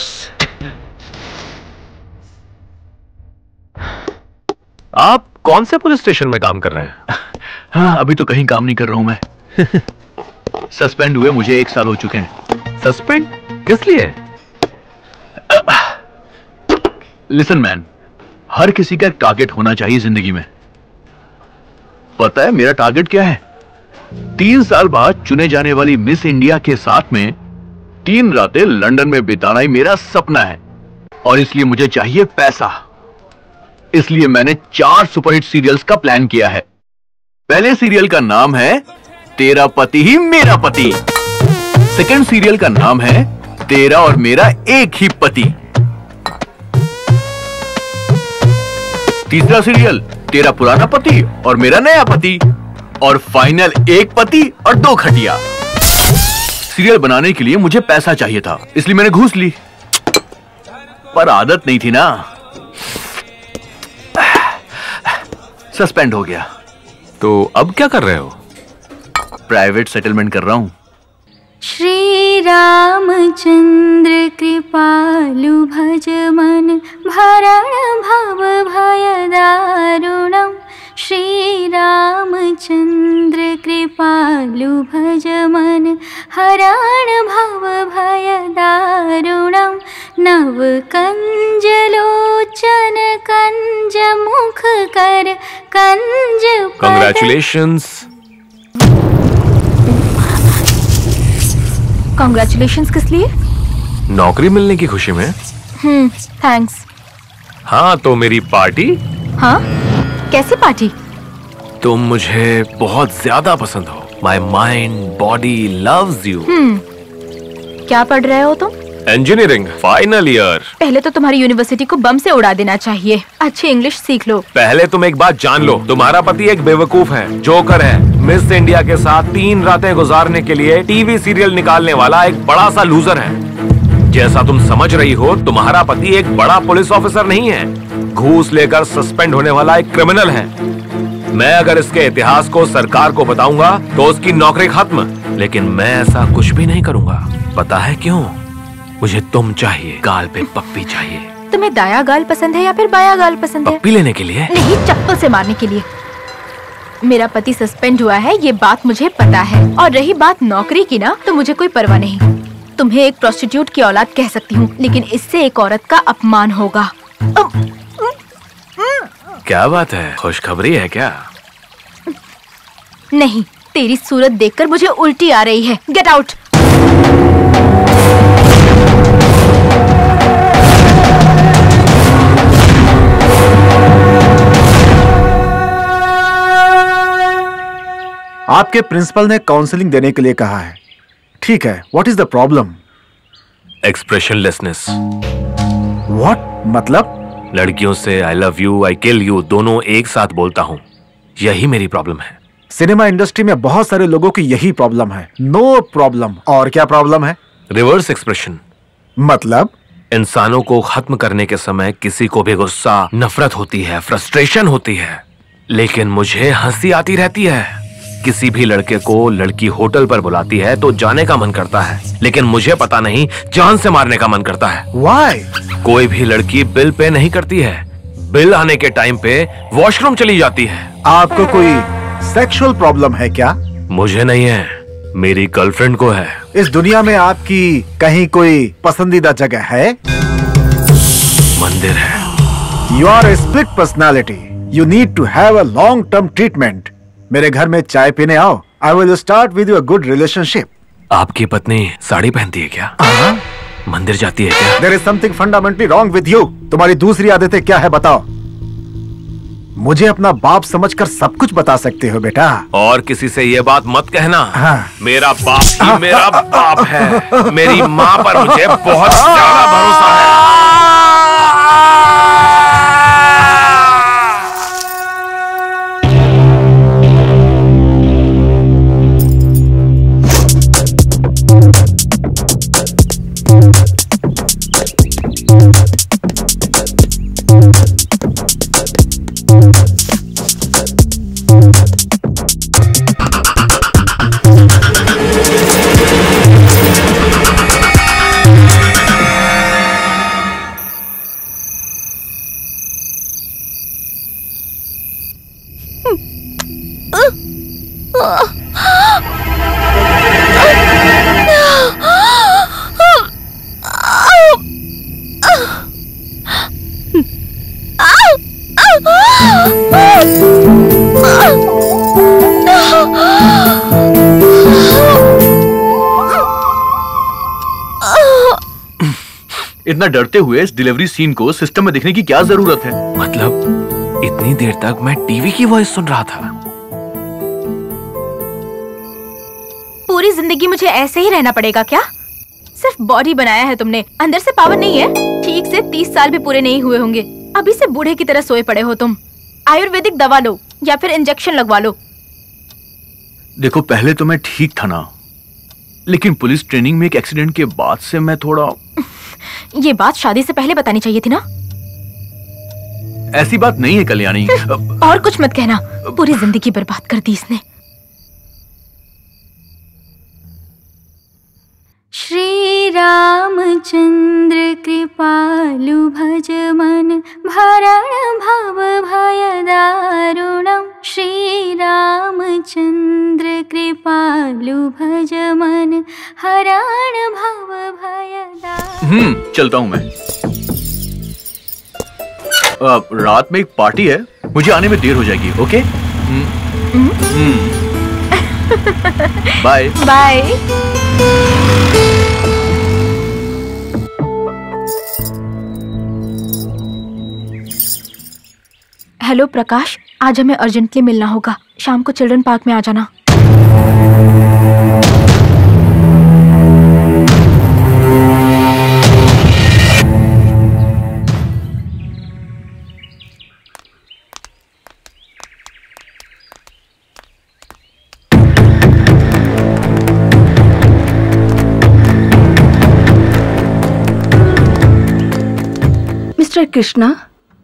A: आप कौन से पुलिस स्टेशन में काम कर रहे हैं?
D: हाँ, अभी तो कहीं काम नहीं कर रहा हूं मैं। सस्पेंड हुए मुझे 1 साल हो चुके हैं।
A: सस्पेंड?
D: किस लिए? लिसन मैन, हर किसी का एक टारगेट होना चाहिए जिंदगी में। पता है मेरा टारगेट क्या है? 3 साल बाद चुने जाने वाली मिस इंडिया के साथ में 3 रातें लंदन में बिताना ही मेरा सपना है। और इसलिए मुझे चाहिए पैसा। इसलिए मैंने 4 सुपरहिट सीरियल्स का प्लान किया है। पहले सीरियल का नाम है तेरा पति ही मेरा पति। सेकंड सीरियल का नाम है तेरा और मेरा एक ही पति। तीसरा सीरियल तेरा पुराना पति और मेरा नया पति। और फाइनल एक पति और 2 खटिया। सीरियल बनाने के लिए मुझे पैसा चाहिए था, इसलिए मैंने घूस ली। पर आदत नहीं थी ना, सस्पेंड हो गया।
A: तो अब क्या कर रहे हो?
D: प्राइवेट सेटलमेंट कर रहा हूं।
M: श्री रामचंद्र कृपालु भज मन भरण भव भय दारुणम। श्री रामचंद्र कृपालु भज मन हरण भव भय दारुणम। नव कंज लोचन कंज मुख कर कंज
A: Congratulations.
C: कॉन्ग्रेचुलेशंस किस लिए?
A: नौकरी मिलने की खुशी में।
C: थैंक्स।
A: हाँ तो मेरी पार्टी?
C: हाँ कैसी पार्टी?
A: तुम मुझे बहुत ज्यादा पसंद हो। My mind body loves you.
C: क्या पढ़ रहे हो तुम?
A: Engineering final year.
C: पहले तो तुम्हारी यूनिवर्सिटी को बम से उड़ा देना चाहिए। अच्छी इंग्लिश सीख लो।
A: पहले तुम एक बात जान लो, तुम्हारा पति एक बेवकूफ है, जोकर है, मिस इंडिया के साथ 3 रातें गुजारने के लिए टीवी सीरियल निकालने वाला एक बड़ा सा लूजर है। जैसा तुम समझ रही हो, तुम्हारा पति एक बड़ा पुलिस ऑफिसर नहीं है, घूस लेकर सस्पेंड होने वाला एक क्रिमिनल है। मैं अगर इसके इतिहास को सरकार को बताऊंगा तो उसकी नौकरी खत्म। लेकिन मैं ऐसा कुछ भी नहीं करूंगा। पता है क्यों? मुझे तुम चाहिए, गाल पे पप्पी चाहिए।
C: तुम्हें दाया गाल पसंद है या फिर बाया गाल पसंद है?
A: पप्पी लेने के लिए?
C: नहीं, चप्पल से मारने के लिए। मेरा पति सस्पेंड हुआ है, ये बात मुझे पता है। और रही बात नौकरी की ना, तो मुझे कोई परवाह नहीं। तुम्हें एक प्रोस्टिट्यूट की औलाद कह सकती हूँ, लेकिन इससे एक औरत का अपमान होगा।
A: क्या बात है, खुशखबरी है क्या?
C: नहीं, तेरी सूरत देखकर मुझे उल्टी आ रही है। Get out.
E: आपके प्रिंसिपल ने काउंसलिंग देने के लिए कहा है। ठीक है, what is the problem?
A: Expressionlessness.
E: What मतलब?
A: लड़कियों से I love you, I kill you दोनों एक साथ बोलता हूँ। यही मेरी प्रॉब्लम है।
E: सिनेमा इंडस्ट्री में बहुत सारे लोगों की यही प्रॉब्लम है। No problem. और क्या प्रॉब्लम है?
A: Reverse expression.
E: मतलब?
A: इंसानों को खत्म करने के समय किसी को भी गुस्सा, नफरत होती है, फ्रस्ट्रेशन होती है, लेकिन मुझे हंसी आती रहती है। किसी भी लड़के को लड़की होटल पर बुलाती है तो जाने का मन करता है, लेकिन मुझे पता नहीं, जान से मारने का मन करता है।
E: Why?
A: कोई भी लड़की बिल पे नहीं करती है, बिल आने के टाइम पे वॉशरूम चली जाती है।
E: आपको कोई सेक्सुअल प्रॉब्लम है क्या?
A: मुझे नहीं है, मेरी गर्लफ्रेंड को है।
E: इस दुनिया में आपकी कहीं कोई पसंदीदा जगह है?
A: मंदिर है।
E: You are a split personality. You need to have a long-term treatment. मेरे घर में चाय पीने आओ। I will start with you a good relationship.
A: आपकी पत्नी साड़ी पहनती है क्या? मंदिर जाती है क्या?
E: There is something fundamentally wrong with you. तुम्हारी दूसरी आदतें क्या है बताओ? मुझे अपना बाप समझकर सब कुछ बता सकते हो बेटा।
A: और किसी से ये बात मत कहना।
E: हाँ।
A: मेरा बाप ही मेरा बाप है। मेरी माँ पर मुझे बहुत ज्यादा भरोसा है।
D: इतना डरते हुए इस डिलीवरी सीन को सिस्टम में देखने की क्या जरूरत है?
A: मतलब इतनी देर तक मैं टीवी की वॉइस सुन रहा था।
C: पूरी जिंदगी मुझे ऐसे ही रहना पड़ेगा क्या? सिर्फ बॉडी बनाया है तुमने, अंदर से पावर नहीं है। ठीक से 30 साल भी पूरे नहीं हुए होंगे, अभी से बूढ़े की तरह सोए पड़े हो तुम। आयुर्वेदिक दवा लो या फिर इंजेक्शन लगवा लो।
D: देखो पहले तो मैं ठीक था ना, लेकिन पुलिस ट्रेनिंग में एक एक्सीडेंट के बाद से मैं थोड़ा।
C: ये बात शादी से पहले बतानी चाहिए थी ना।
D: ऐसी बात नहीं है कल्याणी।
C: और कुछ मत कहना, पूरी जिंदगी बर्बाद कर दी इसने।
M: श्री रामचंद्र कृपालु भज मन भरण भव भय दारुणम। श्री रामचंद्र कृपालु भज मन हरण भव भय दारुणम।
D: चलता हूं मैं। रात में एक पार्टी है, मुझे आने में देर हो जाएगी। Okay bye
C: bye. Hello Prakash, आज हमें अर्जेंटली मिलना होगा। शाम को चिल्ड्रन पार्क में आ जाना।
F: मिस्टर कृष्णा।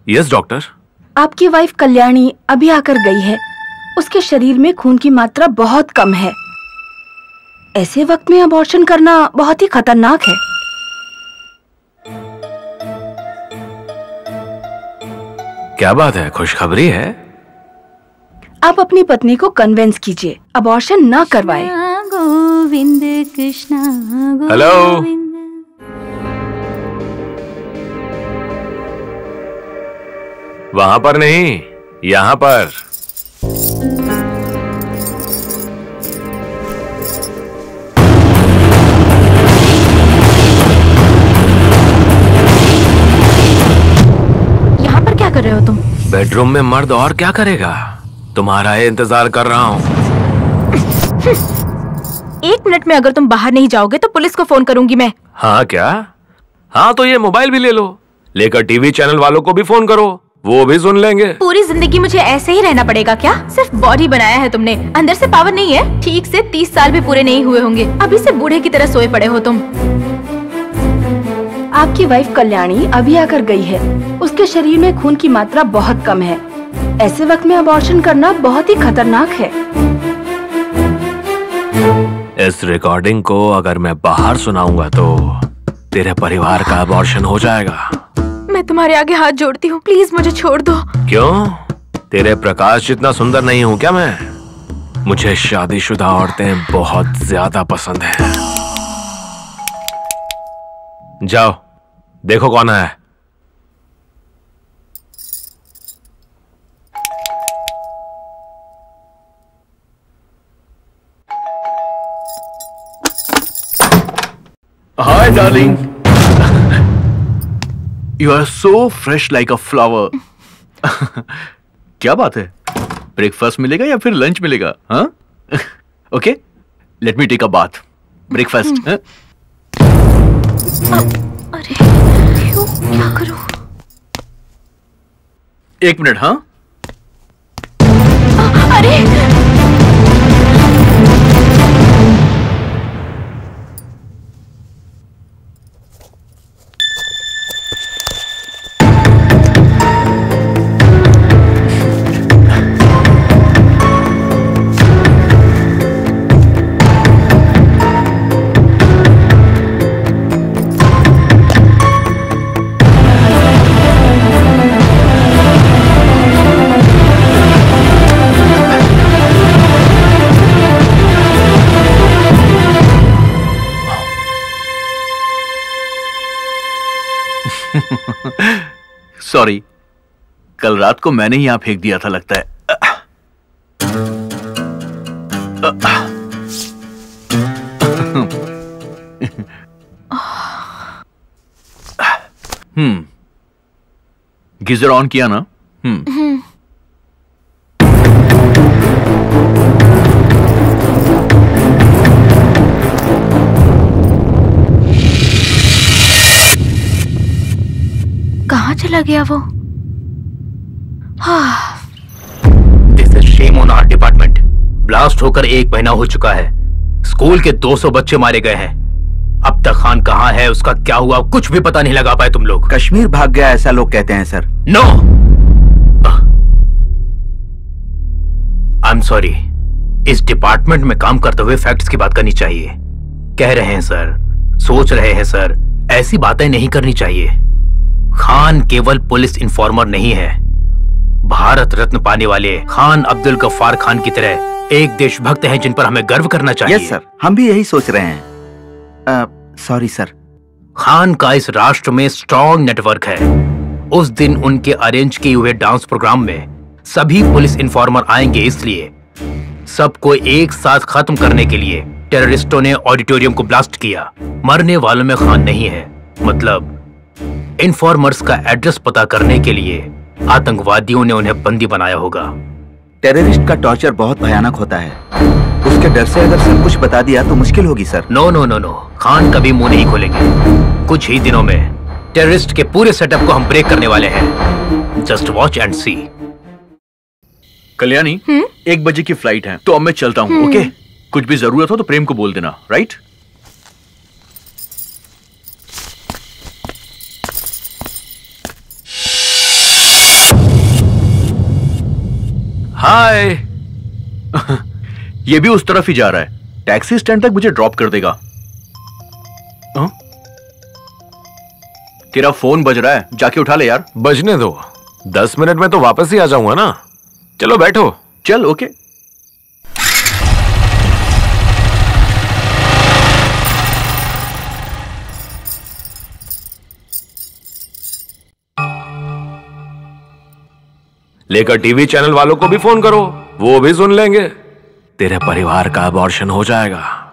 A: Yes doctor.
F: आपकी वाइफ कल्याणी अभी आकर गई है। उसके शरीर में खून की मात्रा बहुत कम है। ऐसे वक्त में अबॉर्शन करना बहुत ही खतरनाक है।
A: क्या बात है, खुशखबरी है?
F: आप अपनी पत्नी को कन्विंस कीजिए, अबॉर्शन न करवाए।
M: गोविंद कृष्णा
A: हेलो। वहां पर नहीं, यहाँ पर।
C: यहाँ पर क्या कर रहे हो तुम?
A: बेडरूम में मर्द और क्या करेगा? तुम्हारा इंतजार कर रहा हूँ।
C: 1 मिनट में अगर तुम बाहर नहीं जाओगे तो पुलिस को फोन करूंगी मैं।
A: हाँ क्या? हाँ तो ये मोबाइल भी ले लो, लेकर टीवी चैनल वालों को भी फोन करो, वो भी सुन लेंगे।
C: पूरी जिंदगी मुझे ऐसे ही रहना पड़ेगा क्या? सिर्फ बॉडी बनाया है तुमने, अंदर से पावर नहीं है। ठीक से 30 साल भी पूरे नहीं हुए होंगे, अभी से बूढ़े की तरह सोए पड़े हो तुम।
F: आपकी वाइफ कल्याणी अभी आकर गई है। उसके शरीर में खून की मात्रा बहुत कम है। ऐसे वक्त में अबॉर्शन करना बहुत ही खतरनाक है।
A: इस रिकॉर्डिंग को अगर मैं बाहर सुनाऊंगा तो तेरे परिवार का अबॉर्शन हो जाएगा।
C: मैं तुम्हारे आगे हाथ जोड़ती हूँ, प्लीज मुझे छोड़ दो।
A: क्यों? तेरे प्रकाश जितना सुंदर नहीं हूँ क्या मैं? मुझे शादीशुदा औरतें बहुत ज्यादा पसंद हैं। जाओ देखो कौन है।
D: Hi darling, you are so fresh like a flower. क्या बात है, ब्रेकफास्ट मिलेगा या फिर लंच मिलेगा? हाँ okay, let me take a bath. Breakfast.
C: अरे क्यों, क्या करूं?
D: 1 मिनट। हाँ
C: अरे
D: सॉरी, कल रात को मैंने ही यहां फेंक दिया था लगता है। गीजर ऑन किया ना?
C: कहाँ चला गया वो?
I: This is shame on our department. Blast होकर 1 महीना हो चुका है। स्कूल के 200 बच्चे मारे गए हैं। अब तक खान कहाँ है, उसका क्या हुआ, कुछ भी पता नहीं लगा पाए तुम लोग।
H: कश्मीर भाग गया ऐसा लोग कहते हैं sir.
I: No, I am sorry. इस डिपार्टमेंट में काम करते हुए फैक्ट्स की बात करनी चाहिए। कह रहे हैं सर, सोच रहे हैं सर, ऐसी बातें नहीं करनी चाहिए। खान केवल पुलिस इन्फॉर्मर नहीं है, भारत रत्न पाने वाले खान अब्दुल गफ्फार खान की तरह एक देशभक्त हैं जिन पर हमें गर्व करना चाहिए।
H: यस सर, हम भी यही सोच रहे हैं। Sorry sir.
I: खान का इस राष्ट्र में स्ट्रॉन्ग नेटवर्क है। उस दिन उनके अरेंज किए हुए डांस प्रोग्राम में सभी पुलिस इन्फॉर्मर आएंगे, इसलिए सबको एक साथ खत्म करने के लिए टेररिस्टों ने ऑडिटोरियम को ब्लास्ट किया। मरने वालों में खान नहीं है, मतलब इन्फॉर्मर्स का एड्रेस पता करने के लिए आतंकवादियों ने उन्हें बंदी बनाया होगा।
H: टेररिस्ट का टॉर्चर बहुत भयानक होता है। उसके डर से अगर सब कुछ बता दिया तो मुश्किल होगी sir.
I: No no no no, Khan कभी मुंह नहीं खोलेंगे। कुछ ही दिनों में टेररिस्ट के पूरे सेटअप को हम ब्रेक करने वाले हैं। जस्ट वॉच एंड सी।
D: कल्याणी, 1 बजे की फ्लाइट है, तो अब मैं चलता हूँ। ओके? कुछ भी जरूरत हो तो प्रेम को बोल देना, राइट? हाय। ये भी उस तरफ ही जा रहा है। टैक्सी स्टैंड तक मुझे ड्रॉप कर देगा। तेरा फोन बज रहा है, जाके उठा ले यार।
A: बजने दो, 10 मिनट में तो वापस ही आ जाऊंगा ना। चलो बैठो।
D: चल, ओके।
A: लेकर टीवी चैनल वालों को भी फोन करो, वो भी सुन लेंगे। तेरे परिवार का अबॉर्शन हो जाएगा।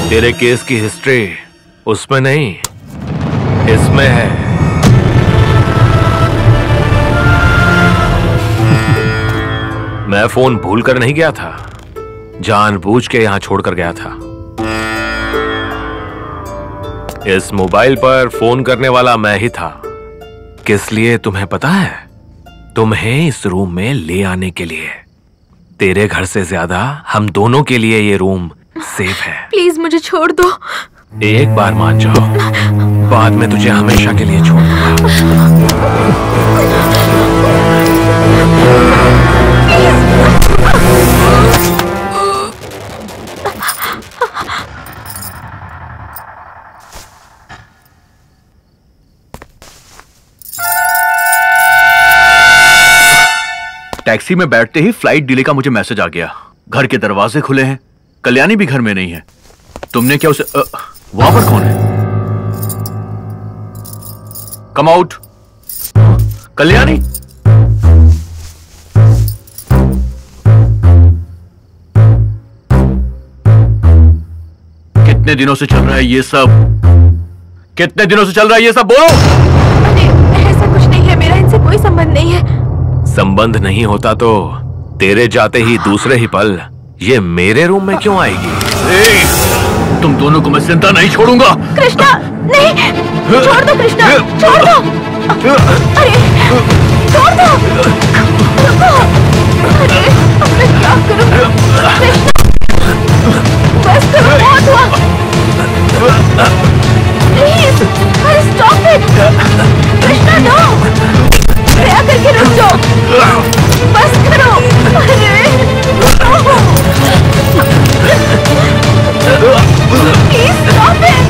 A: तेरे केस की हिस्ट्री उसमें नहीं, इसमें है। मैं फोन भूल कर नहीं गया था, जानबूझ के यहां छोड़कर गया था। इस मोबाइल पर फोन करने वाला मैं ही था। किस लिए तुम्हें पता है? तुम्हें इस रूम में ले आने के लिए। तेरे घर से ज्यादा हम दोनों के लिए ये रूम सेफ है।
C: प्लीज मुझे छोड़ दो।
A: एक बार मान जाओ, बाद में तुझे हमेशा के लिए छोड़
D: टैक्सी में बैठते ही फ्लाइट डिले का मुझे मैसेज आ गया। घर के दरवाजे खुले हैं, कल्याणी भी घर में नहीं है। तुमने क्या उसे वहां पर कौन है? Come out. कल्याणी, कितने दिनों से चल रहा है ये सब? कितने दिनों से चल रहा है ये सब? बोलो।
C: अरे ऐसा कुछ नहीं है, मेरा इनसे कोई संबंध नहीं है।
A: संबंध नहीं होता तो तेरे जाते ही दूसरे ही पल ये मेरे रूम में क्यों आएगी?
D: तुम दोनों को मैं जिंदा नहीं छोड़ूंगा।
C: कृष्णा नहीं, छोड़ दो कृष्णा, छोड़ दो। अरे छोड़ दो, रुको। अरे अब मैं क्या करूं? कृष्णा बस करो, बहुत हुआ। प्लीज, अरे स्टॉप इट। कृष्णा नो, दया करके रुक जाओ, बस करो। अरे प्लीज स्टॉप इट।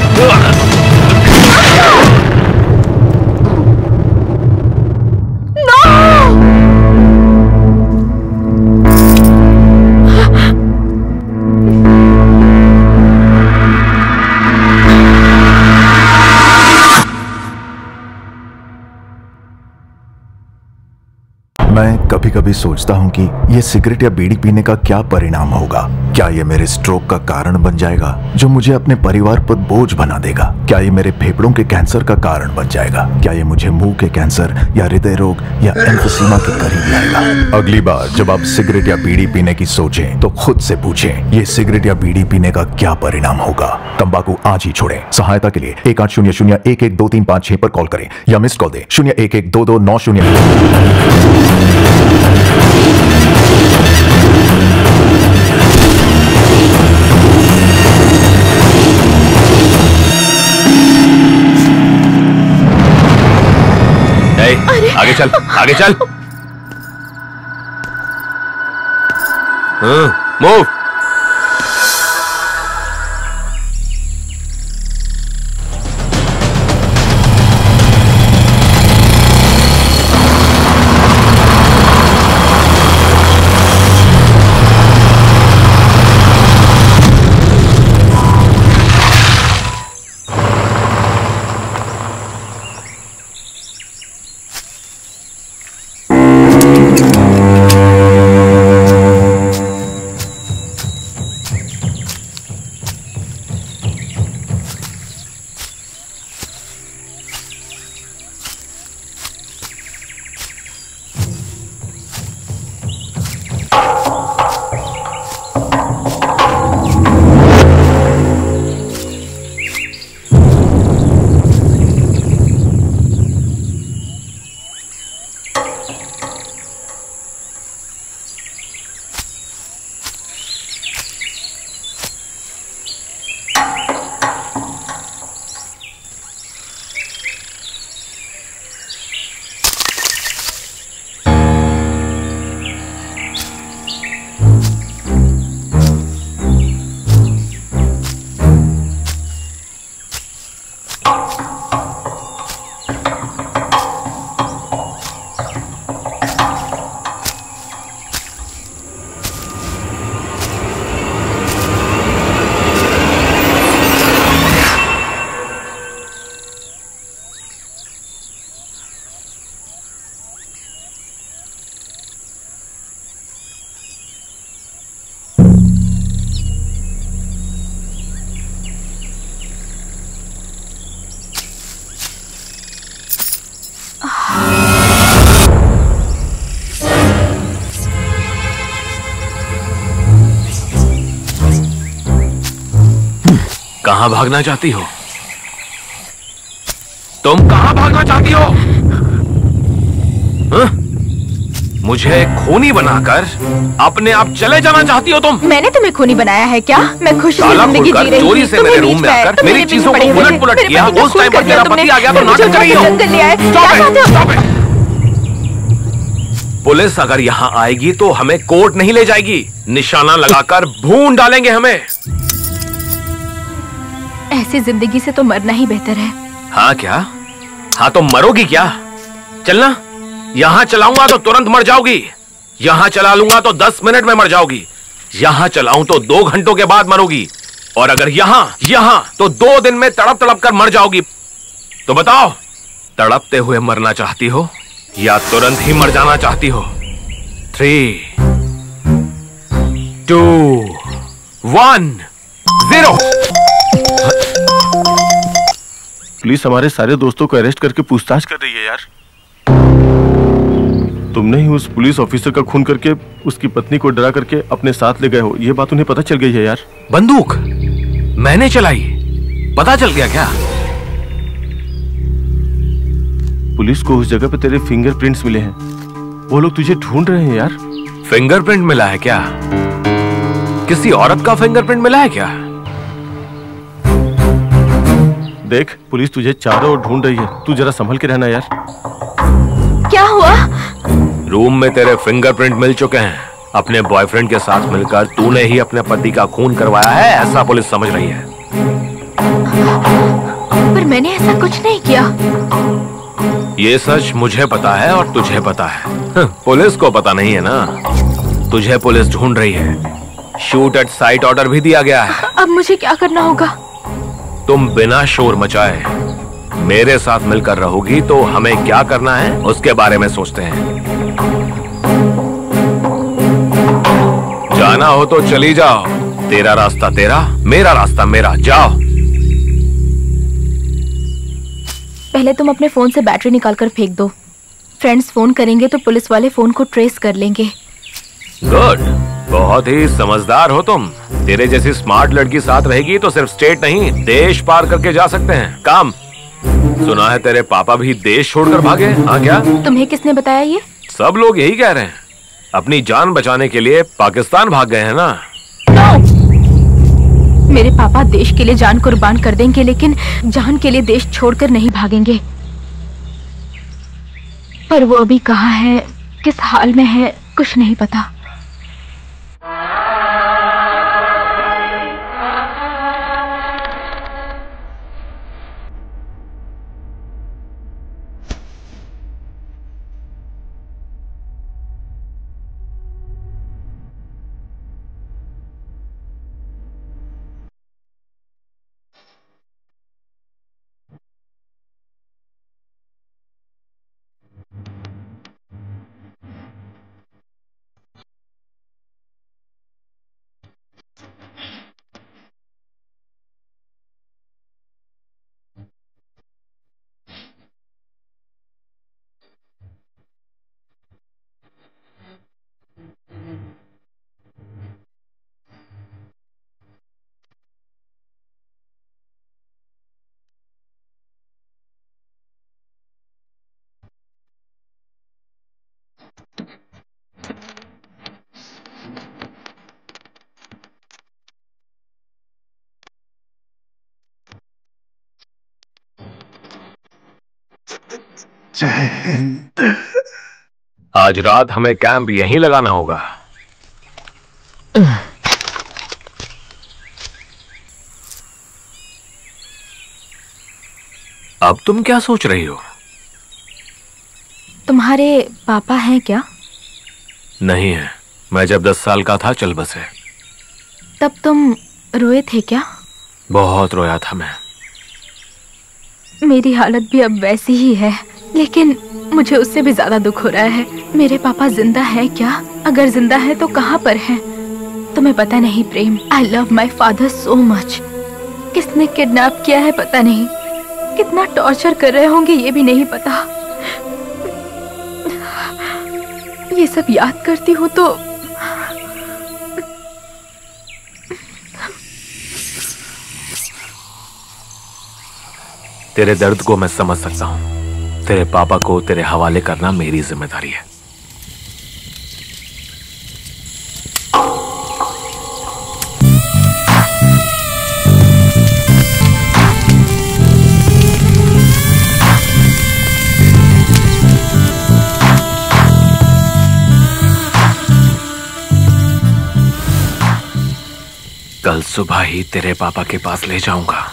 N: मैं कभी कभी सोचता हूँ कि ये सिगरेट या बीड़ी पीने का क्या परिणाम होगा। क्या ये मेरे स्ट्रोक का कारण बन जाएगा जो मुझे अपने परिवार पर बोझ बना देगा? क्या ये मेरे फेफड़ों के कैंसर का कारण बन जाएगा? क्या ये मुझे मुंह के कैंसर या हृदय रोग या एम्फीसीमा के करीब लाएगा? अगली बार जब आप सिगरेट या बीड़ी पीने की सोचें तो खुद से पूछें, ये सिगरेट या बीड़ी पीने का क्या परिणाम होगा? तंबाकू आज ही छोड़ें। सहायता के लिए 1800-112356 पर कॉल करें या मिस कॉल दें 01122901।
A: आगे चल, आगे चल। मूव। कहां भागना चाहती हो? तुम कहां भागना चाहती हो? मुझे खूनी बनाकर अपने आप चले जाना चाहती हो तुम?
C: मैंने तुम्हें खूनी बनाया है क्या? मैं खुश जिंदगी जी रही हूं।
A: चोरी से मेरे रूम में आकर मेरी चीजों को उलट-पुलट किया। उस टाइम पर तेरा पति आ गया तो नाटक कर रही हो। पुलिस अगर यहाँ आएगी तो हमें कोर्ट नहीं ले जाएगी, निशाना लगाकर भून डालेंगे हमें।
C: ऐसी जिंदगी से तो मरना ही बेहतर है।
A: हाँ क्या? हाँ तो मरोगी क्या? चलना, यहां चलाऊंगा तो तुरंत मर जाओगी, यहां चला लूंगा तो 10 मिनट में मर जाओगी, यहां चलाऊं तो 2 घंटों के बाद मरोगी, और अगर यहां तो 2 दिन में तड़प तड़प कर मर जाओगी। तो बताओ, तड़पते हुए मरना चाहती हो या तुरंत ही मर जाना चाहती हो? 3, 2, 1, 0।
J: पुलिस हमारे सारे दोस्तों को अरेस्ट करके पूछताछ कर रही है यार। तुमने ही उस पुलिस ऑफिसर का खून करके उसकी पत्नी को डरा करके अपने साथ ले गए हो, ये बात उन्हें पता चल गई है यार।
A: बंदूक मैंने चलाई, पता चल गया क्या?
J: पुलिस को उस जगह पे तेरे फिंगरप्रिंट्स मिले हैं, वो लोग तुझे ढूंढ रहे हैं यार।
A: फिंगरप्रिंट मिला है क्या? किसी औरत का फिंगरप्रिंट मिला है क्या?
J: देख, पुलिस तुझे चारों ओर ढूंढ रही है, तू जरा संभल के रहना यार।
C: क्या हुआ?
A: रूम में तेरे फिंगरप्रिंट मिल चुके हैं। अपने बॉयफ्रेंड के साथ मिलकर तूने ही अपने पति का खून करवाया है, ऐसा पुलिस समझ रही है।
C: पर मैंने ऐसा कुछ नहीं किया।
A: ये सच मुझे पता है और तुझे पता है, पुलिस को पता नहीं है ना। तुझे पुलिस ढूंढ रही है। शूट एट साइट ऑर्डर भी दिया गया है।
C: अब मुझे क्या करना होगा?
A: तुम बिना शोर मचाए मेरे साथ मिलकर रहोगी तो हमें क्या करना है उसके बारे में सोचते हैं। जाना हो तो चली जाओ, तेरा रास्ता तेरा, मेरा रास्ता मेरा, जाओ।
C: पहले तुम अपने फोन से बैटरी निकालकर फेंक दो। फ्रेंड्स फोन करेंगे तो पुलिस वाले फोन को ट्रेस कर लेंगे।
A: गुड, बहुत ही समझदार हो तुम। तेरे जैसी स्मार्ट लड़की साथ रहेगी तो सिर्फ स्टेट नहीं, देश पार करके जा सकते हैं। काम सुना है तेरे पापा भी देश छोड़कर भागे? हाँ क्या?
C: तुम्हें किसने बताया ये?
A: सब लोग यही कह रहे हैं। अपनी जान बचाने के लिए पाकिस्तान भाग गए हैं ना।
C: मेरे पापा देश के लिए जान कुर्बान कर देंगे, लेकिन जान के लिए देश छोड़कर नहीं भागेंगे। पर वो अभी कहाँ है, किस हाल में है, कुछ नहीं पता।
A: जय हिंद। आज रात हमें कैंप यहीं लगाना होगा। अब तुम क्या सोच रही हो?
C: तुम्हारे पापा हैं क्या?
A: नहीं है, मैं जब 10 साल का था चल बसे।
C: तब तुम रोए थे क्या?
A: बहुत रोया था मैं।
C: मेरी हालत भी अब वैसी ही है, लेकिन मुझे उससे भी ज्यादा दुख हो रहा है। मेरे पापा जिंदा हैं क्या? अगर जिंदा है तो कहाँ पर हैं? तुम्हें पता नहीं Prem, I love my father so much. किसने किडनैप किया है पता नहीं, कितना टॉर्चर कर रहे होंगे ये भी नहीं पता। ये सब याद करती हूँ तो
A: तेरे दर्द को मैं समझ सकता हूँ। तेरे पापा को तेरे हवाले करना मेरी जिम्मेदारी है। कल सुबह ही तेरे पापा के पास ले जाऊंगा।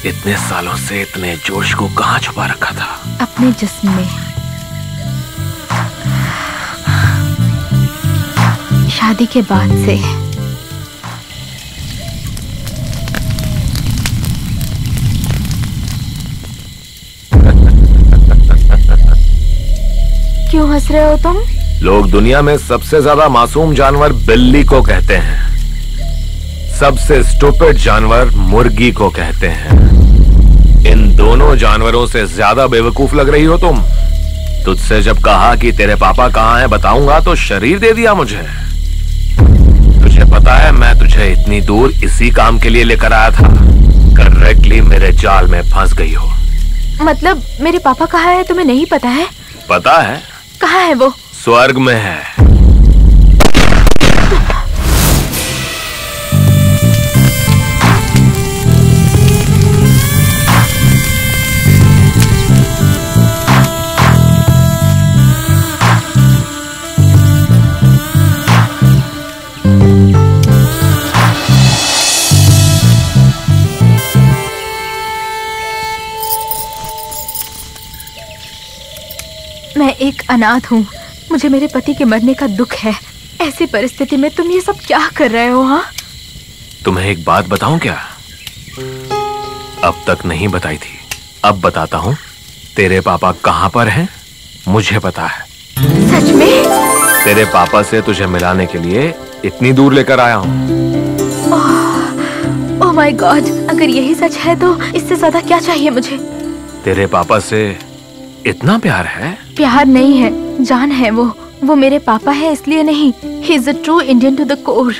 A: इतने सालों से इतने जोश को कहाँ छुपा रखा था?
C: अपने जिस्म में। शादी के बाद से। क्यों हंस रहे हो तुम?
A: लोग दुनिया में सबसे ज्यादा मासूम जानवर बिल्ली को कहते हैं, सबसे स्टूपिड जानवर मुर्गी को कहते हैं। इन दोनों जानवरों से ज्यादा बेवकूफ लग रही हो तुम। तुझसे जब कहा कि तेरे पापा कहाँ हैं बताऊंगा तो शरीर दे दिया मुझे। तुझे पता है मैं तुझे इतनी दूर इसी काम के लिए लेकर आया था। करेक्टली मेरे जाल में फंस गई हो।
C: मतलब मेरे पापा कहाँ है तुम्हें नहीं पता है?
A: पता है।
C: कहाँ है वो?
A: स्वर्ग में है।
C: मैं एक अनाथ हूँ। मुझे मेरे पति के मरने का दुख है। ऐसी परिस्थिति में तुम ये सब क्या कर रहे हो? हाँ,
A: तुम्हें एक बात बताऊं क्या? अब तक नहीं बताई थी, अब बताता हूँ। तेरे पापा कहाँ पर हैं मुझे पता है।
C: सच में?
A: तेरे पापा से तुझे मिलाने के लिए इतनी दूर लेकर आया हूँ।
C: ओह माय गॉड, अगर यही सच है तो इससे ज्यादा क्या चाहिए मुझे?
A: तेरे पापा से इतना प्यार है?
C: प्यार नहीं है, जान है वो मेरे पापा है इसलिए नहीं। He is a true Indian to the core.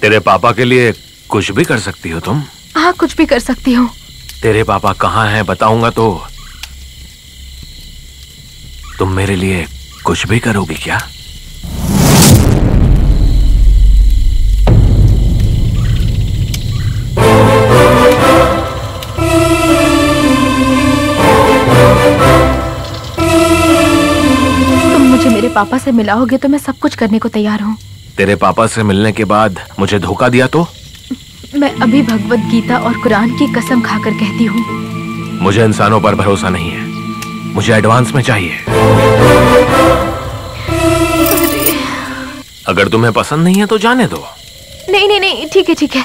A: तेरे पापा के लिए कुछ भी कर सकती हो तुम?
C: हाँ, कुछ भी कर सकती हूँ।
A: तेरे पापा कहाँ हैं बताऊंगा तो तुम मेरे लिए कुछ भी करोगी क्या?
C: मेरे पापा से मिलाओगे तो मैं सब कुछ करने को तैयार हूँ।
A: तेरे पापा से मिलने के बाद मुझे धोखा दिया तो?
C: मैं अभी भगवत गीता और कुरान की कसम खाकर कहती हूँ।
A: मुझे इंसानों पर भरोसा नहीं है, मुझे एडवांस में चाहिए। अगर तुम्हें पसंद नहीं है तो जाने दो।
C: नहीं नहीं नहीं, ठीक है ठीक है।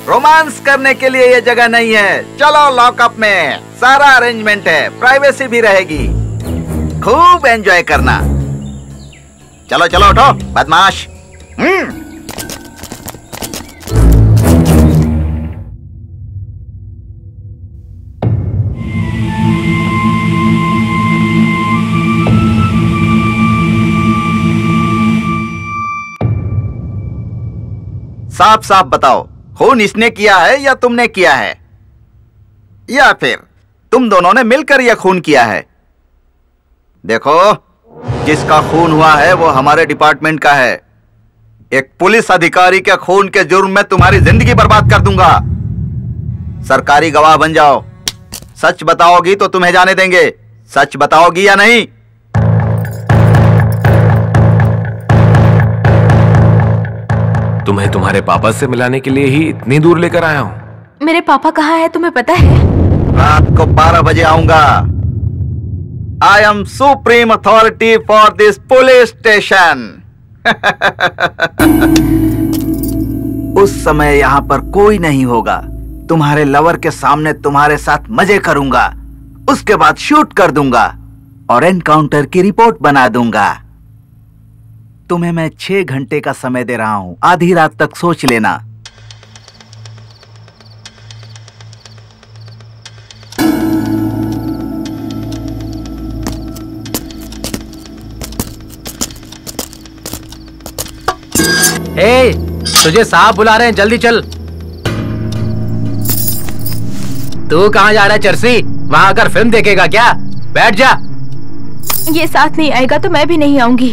H: रोमांस करने के लिए ये जगह नहीं है। चलो लॉकअप में सारा अरेंजमेंट है, प्राइवेसी भी रहेगी। खूब एंजॉय करना। चलो चलो उठो बदमाश। साफ साफ बताओ, खून इसने किया है या तुमने किया है, या फिर तुम दोनों ने मिलकर यह खून किया है? देखो, जिसका खून हुआ है वो हमारे डिपार्टमेंट का है। एक पुलिस अधिकारी के खून के जुर्म में तुम्हारी जिंदगी बर्बाद कर दूंगा। सरकारी गवाह बन जाओ। सच बताओगी तो तुम्हें जाने देंगे। सच बताओगी या नहीं?
A: तुम्हें तुम्हारे पापा से मिलाने के लिए ही इतनी दूर लेकर आया हूँ।
C: मेरे पापा कहाँ हैं तुम्हें पता है?
H: रात को 12 बजे आऊंगा। I am supreme authority for this police station. उस समय यहाँ पर कोई नहीं होगा। तुम्हारे लवर के सामने तुम्हारे साथ मजे करूंगा, उसके बाद शूट कर दूंगा और एनकाउंटर की रिपोर्ट बना दूंगा। तुम्हें मैं 6 घंटे का समय दे रहा हूं, आधी रात तक सोच लेना।
I: ए, तुझे साहब बुला रहे हैं, जल्दी चल। तू कहाँ जा रहा है चर्सी? वहां आकर फिल्म देखेगा क्या? बैठ जा।
C: ये साथ नहीं आएगा तो मैं भी नहीं आऊंगी।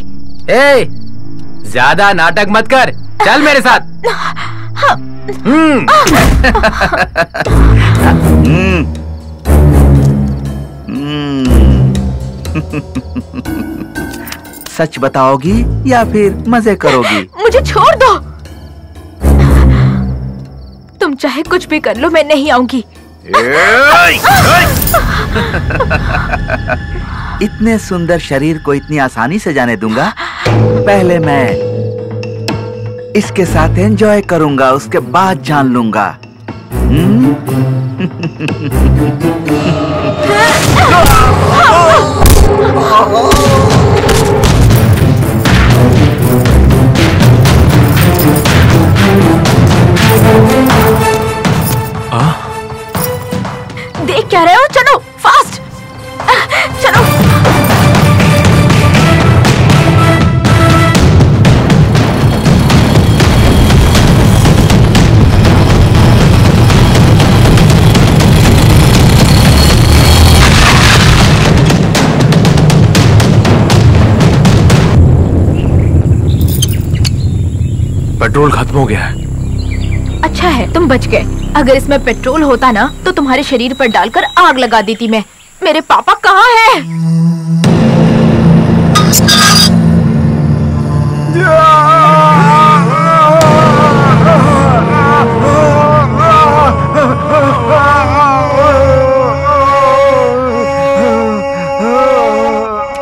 I: ए, ज्यादा नाटक मत कर, चल मेरे साथ।
H: सच बताओगी या फिर मजे करोगी?
C: मुझे छोड़ दो। तुम चाहे कुछ भी कर लो, मैं नहीं आऊंगी।
H: इतने सुंदर शरीर को इतनी आसानी से जाने दूंगा? पहले मैं इसके साथ एंजॉय करूंगा, उसके बाद जान लूंगा।
C: देख क्या रहे हो? चलो फास्ट, चलो।
A: पेट्रोल खत्म हो गया है।
C: अच्छा है तुम बच गए। अगर इसमें पेट्रोल होता ना तो तुम्हारे शरीर पर डालकर आग लगा देती मैं। मेरे पापा कहाँ हैं?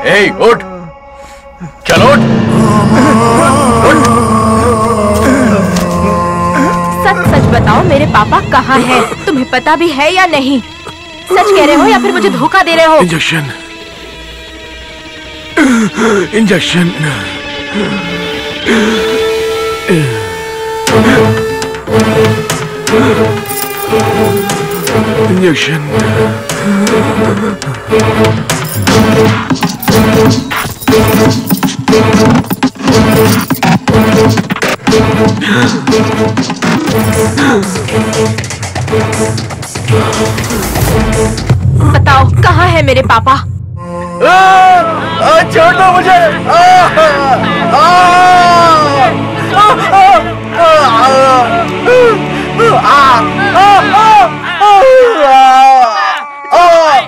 D: ए, उठ, चलो उठ।
C: सच सच बताओ मेरे पापा कहाँ हैं? तुम्हें पता भी है या नहीं? सच कह रहे हो या फिर मुझे धोखा दे रहे हो?
A: Injection, injection, injection.
C: बताओ कहाँ है मेरे पापा?
K: छोड़ दो मुझे।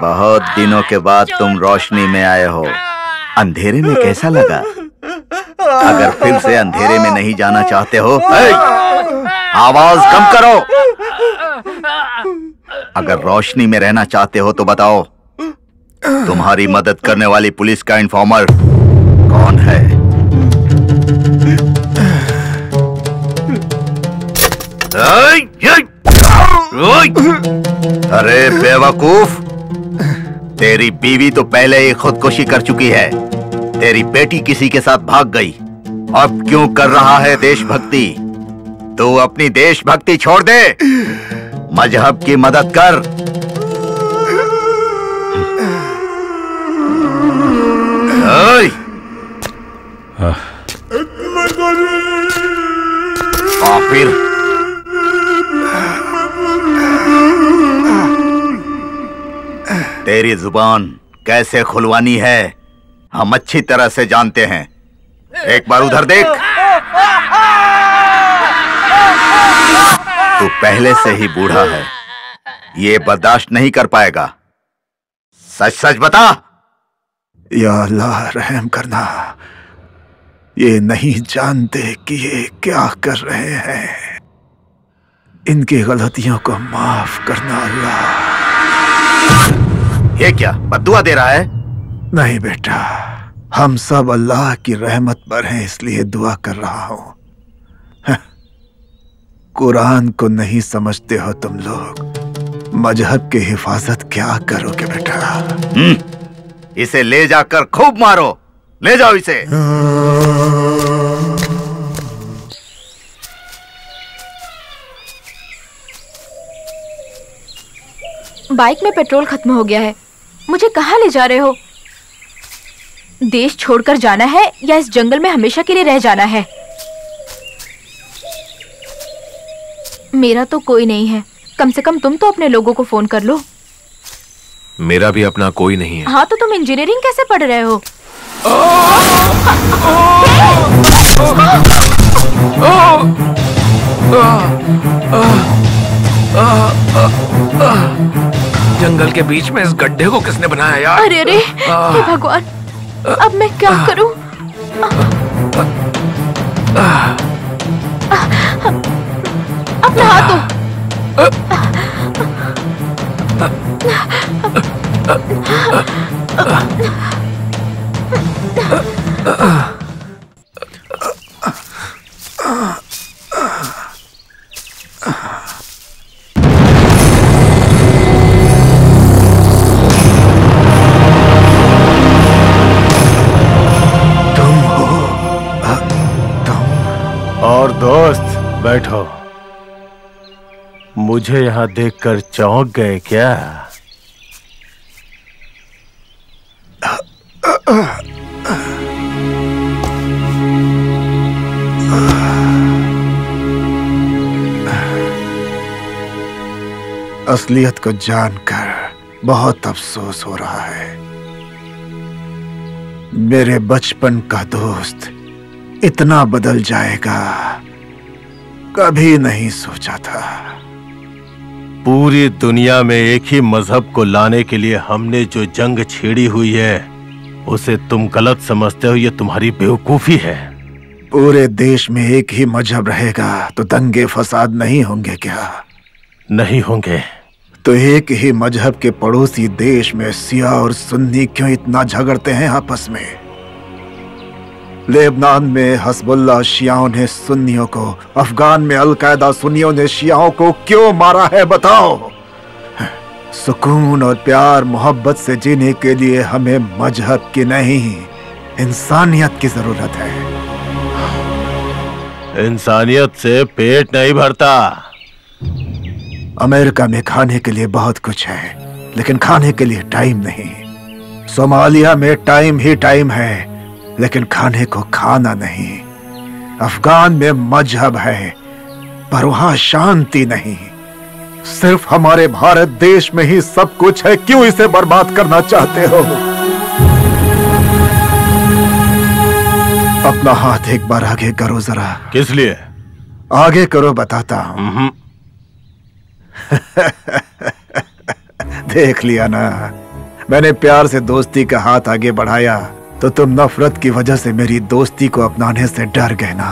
H: बहुत दिनों के बाद तुम रोशनी में आए हो। अंधेरे में कैसा लगा? अगर फिर से अंधेरे में नहीं जाना चाहते हो, आवाज कम करो। अगर रोशनी में रहना चाहते हो तो बताओ, तुम्हारी मदद करने वाली पुलिस का इन्फॉर्मर कौन है? अरे बेवकूफ, तेरी बीवी तो पहले ही खुदकुशी कर चुकी है। तेरी बेटी किसी के साथ भाग गई। अब क्यों कर रहा है देशभक्ति? तू अपनी देशभक्ति छोड़ दे, मजहब की मदद कर। फिर तेरी जुबान कैसे खुलवानी है हम अच्छी तरह से जानते हैं। एक बार उधर देख। तू पहले से ही बूढ़ा है, ये बर्दाश्त नहीं कर पाएगा। सच सच बता।
E: या अल्लाह रहम करना, ये नहीं जानते कि ये क्या कर रहे हैं। इनकी गलतियों को माफ करना अल्लाह।
H: ये क्या बद्दुआ दे रहा है?
E: नहीं बेटा, हम सब अल्लाह की रहमत पर हैं, इसलिए दुआ कर रहा हूं। कुरान को नहीं समझते हो तुम लोग, मजहब की हिफाजत क्या करोगे बेटा?
H: इसे ले जाकर खूब मारो, ले जाओ इसे।
C: बाइक में पेट्रोल खत्म हो गया है। मुझे कहाँ ले जा रहे हो? देश छोड़कर जाना है या इस जंगल में हमेशा के लिए रह जाना है? मेरा तो कोई नहीं है, कम से कम तुम तो अपने लोगों को फोन कर लो।
A: मेरा भी अपना कोई नहीं है।
C: हाँ तो तुम इंजीनियरिंग कैसे पढ़ रहे हो?
A: जंगल के बीच में इस गड्ढे को किसने बनाया यार?
C: अरे अरे, हे भगवान, अब मैं क्या करूं? अब नहा दो।
J: और दोस्त बैठो। मुझे यहाँ देखकर चौंक गए क्या?
E: असलियत को जानकर बहुत अफसोस हो रहा है। मेरे बचपन का दोस्त इतना बदल जाएगा कभी नहीं सोचा था।
J: पूरी दुनिया में एक ही मजहब को लाने के लिए हमने जो जंग छेड़ी हुई है उसे तुम गलत समझते हो, ये तुम्हारी बेवकूफी है।
E: पूरे देश में एक ही मजहब रहेगा तो दंगे फसाद नहीं होंगे क्या?
J: नहीं होंगे।
E: तो एक ही मजहब के पड़ोसी देश में शिया और सुन्नी क्यों इतना झगड़ते हैं आपस में? लेबनान में हस्बुल्लाह शियाओं ने सुन्नियों को, अफगान में अलकायदा सुन्नियों ने शियाओं को क्यों मारा है बताओ? सुकून और प्यार मोहब्बत से जीने के लिए हमें मजहब की नहीं, इंसानियत की जरूरत है।
J: इंसानियत से पेट नहीं भरता।
E: अमेरिका में खाने के लिए बहुत कुछ है लेकिन खाने के लिए टाइम नहीं। सोमालिया में टाइम ही टाइम है लेकिन खाने को खाना नहीं। अफगान में मजहब है पर वहां शांति नहीं। सिर्फ हमारे भारत देश में ही सब कुछ है, क्यों इसे बर्बाद करना चाहते हो? अपना हाथ एक बार आगे करो जरा।
J: किस लिए?
E: आगे करो बताता हूं। देख लिया ना, मैंने प्यार से दोस्ती का हाथ आगे बढ़ाया तो तुम नफरत की वजह से मेरी दोस्ती को अपनाने से डर गए ना।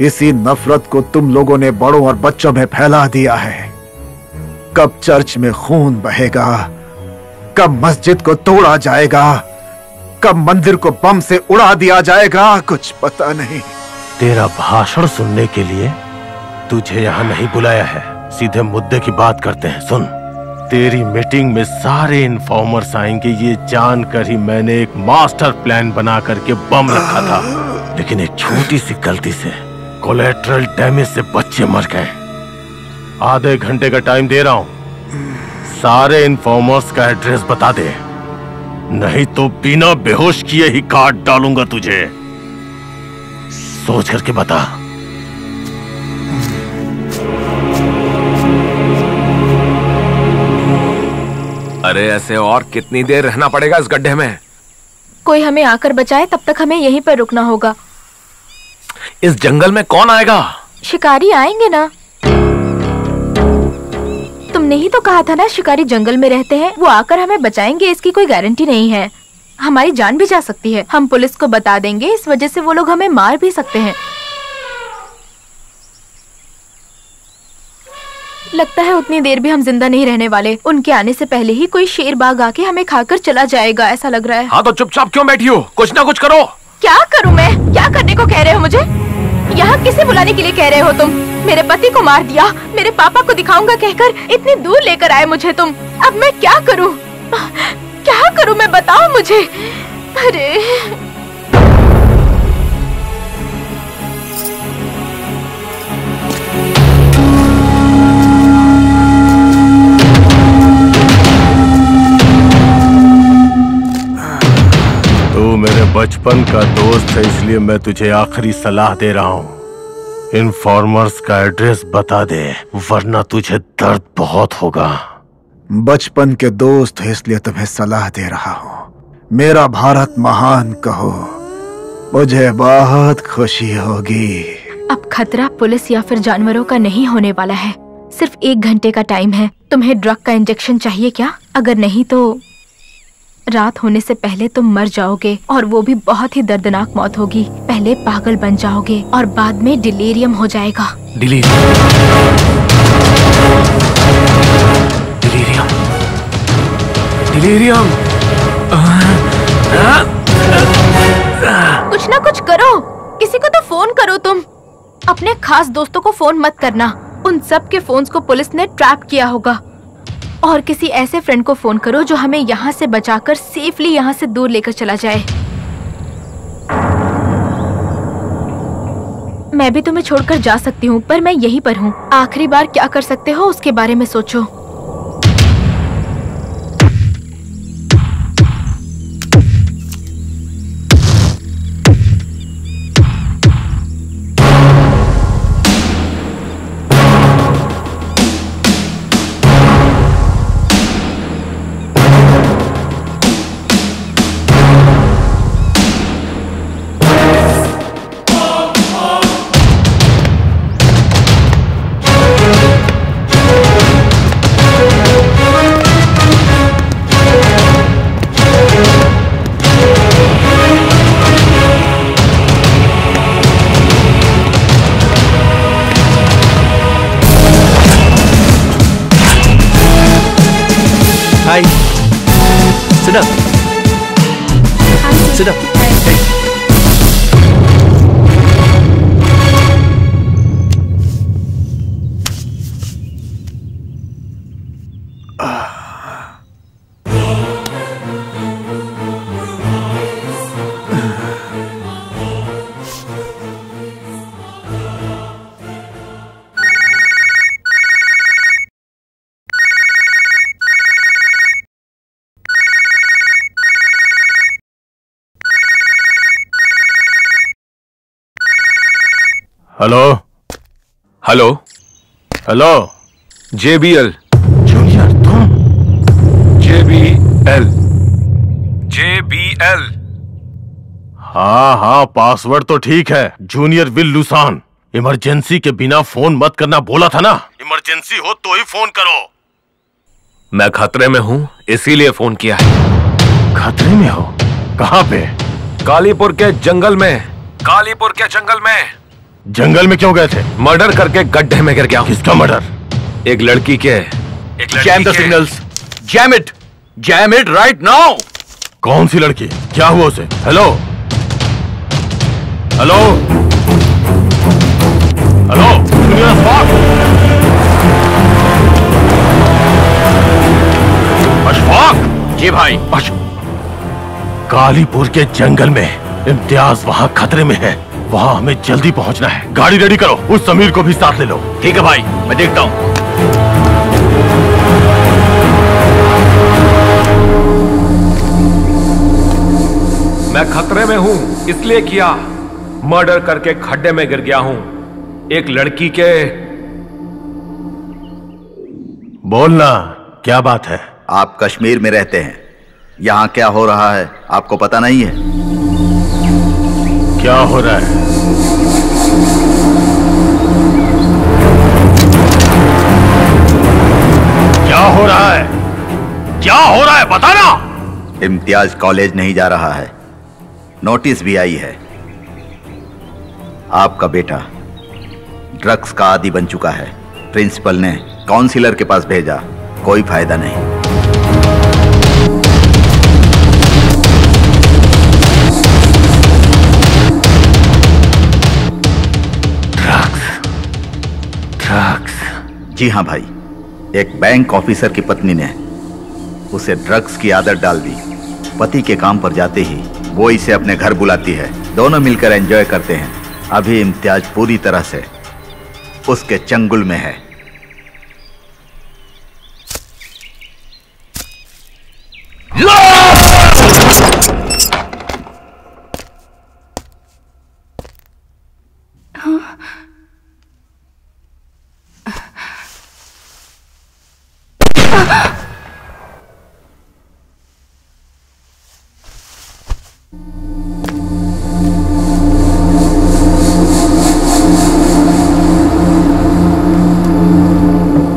E: इसी नफरत को तुम लोगों ने बड़ों और बच्चों में फैला दिया है। कब चर्च में खून बहेगा, कब मस्जिद को तोड़ा जाएगा, कब मंदिर को बम से उड़ा दिया जाएगा, कुछ पता नहीं।
J: तेरा भाषण सुनने के लिए तुझे यहाँ नहीं बुलाया है, सीधे मुद्दे की बात करते हैं। सुन, तेरी मीटिंग में सारे इन्फॉर्मर्स आएंगे ये जानकर ही मैंने एक मास्टर प्लान बना करके बम रखा था, लेकिन एक छोटी सी गलती से कोलेट्रल डैमेज से बच्चे मर गए। आधे घंटे का टाइम दे रहा हूं, सारे इन्फॉर्मर्स का एड्रेस बता दे, नहीं तो बिना बेहोश किए ही काट डालूंगा तुझे। सोच करके बता।
A: अरे ऐसे और कितनी देर रहना पड़ेगा इस गड्ढे में?
C: कोई हमें आकर बचाए, तब तक हमें यहीं पर रुकना होगा।
A: इस जंगल में कौन आएगा?
C: शिकारी आएंगे ना। तुमने ही तो कहा था ना शिकारी जंगल में रहते हैं, वो आकर हमें बचाएंगे, इसकी कोई गारंटी नहीं है। हमारी जान भी जा सकती है। हम पुलिस को बता देंगे, इस वजह से वो लोग हमें मार भी सकते हैं। लगता है उतनी देर भी हम जिंदा नहीं रहने वाले। उनके आने से पहले ही कोई शेर बाग आके हमें खाकर चला जाएगा, ऐसा लग रहा है।
A: हाँ तो चुपचाप क्यों बैठी हो? कुछ ना कुछ करो।
C: क्या करूँ मैं? क्या करने को कह रहे हो मुझे? यहाँ किसे बुलाने के लिए कह रहे हो तुम? मेरे पति को मार दिया, मेरे पापा को दिखाऊंगा कहकर इतनी दूर लेकर आए मुझे तुम। अब मैं क्या करूँ? क्या करूँ मैं, बताओ मुझे। अरे
J: तू मेरे बचपन का दोस्त है, इसलिए मैं तुझे आखिरी सलाह दे रहा हूँ। इन्फॉर्मर्स का एड्रेस बता दे, वरना तुझे दर्द बहुत होगा।
E: बचपन के दोस्त है इसलिए तुम्हें सलाह दे रहा हूँ। मेरा भारत महान कहो, मुझे बहुत खुशी होगी।
C: अब खतरा पुलिस या फिर जानवरों का नहीं होने वाला है। सिर्फ 1 घंटे का टाइम है। तुम्हें ड्रग का इंजेक्शन चाहिए क्या? अगर नहीं तो रात होने से पहले तुम मर जाओगे, और वो भी बहुत ही दर्दनाक मौत होगी। पहले पागल बन जाओगे और बाद में डिलीरियम हो जाएगा।
A: डिलीरियम? डिलीरियम? डिलीरियम।
C: कुछ ना कुछ करो, किसी को तो फोन करो तुम। अपने खास दोस्तों को फोन मत करना, उन सब के फोन्स को पुलिस ने ट्रैप किया होगा। और किसी ऐसे फ्रेंड को फोन करो जो हमें यहाँ से बचाकर सेफली यहाँ से दूर लेकर चला जाए। मैं भी तुम्हें छोड़कर जा सकती हूँ, पर मैं यहीं पर हूँ। आखिरी बार क्या कर सकते हो उसके बारे में सोचो।
D: Hi. Sit up. Sit up.
J: Hello
A: hello
J: hello.
A: JBL।
J: Junior तुम?
A: JBL। JBL।
J: हाँ, पासवर्ड तो ठीक है। Junior will Lausanne. इमरजेंसी के बिना फोन मत करना बोला था ना। इमरजेंसी हो तो ही फोन करो।
A: मैं खतरे में हूँ, इसीलिए फोन किया है।
J: खतरे में हो? कहाँ पे?
A: कालीपुर के जंगल में। कालीपुर के जंगल में।
J: जंगल में क्यों गए थे?
A: मर्डर करके गड्ढे में गिर गया।
J: किसका मर्डर?
A: एक लड़की के।
D: Jam the signals. Jam it. Jam it right now.
J: कौन सी लड़की? क्या हुआ उसे? Hello hello hello.
D: अशफाक। जी भाई।
J: कालीपुर के जंगल में इम्तियाज वहाँ खतरे में है। वहाँ हमें जल्दी पहुँचना है। गाड़ी रेडी करो, उस समीर को भी साथ ले लो।
D: ठीक है भाई, मैं देखता हूँ।
A: मैं खतरे में हूँ, इसलिए किया। मर्डर करके खड्डे में गिर गया हूँ एक लड़की के।
J: बोलना, क्या बात है?
H: आप कश्मीर में रहते हैं, यहाँ क्या हो रहा है आपको पता नहीं है?
J: क्या हो रहा है? क्या हो रहा है? क्या हो रहा है बताना।
H: इम्तियाज कॉलेज नहीं जा रहा है, नोटिस भी आई है। आपका बेटा ड्रग्स का आदी बन चुका है। प्रिंसिपल ने काउंसिलर के पास भेजा, कोई फायदा नहीं। ड्रग्स? जी हाँ भाई, एक बैंक ऑफिसर की पत्नी ने उसे ड्रग्स की आदत डाल दी। पति के काम पर जाते ही वो इसे अपने घर बुलाती है, दोनों मिलकर एंजॉय करते हैं। अभी इम्तियाज पूरी तरह से उसके चंगुल में है।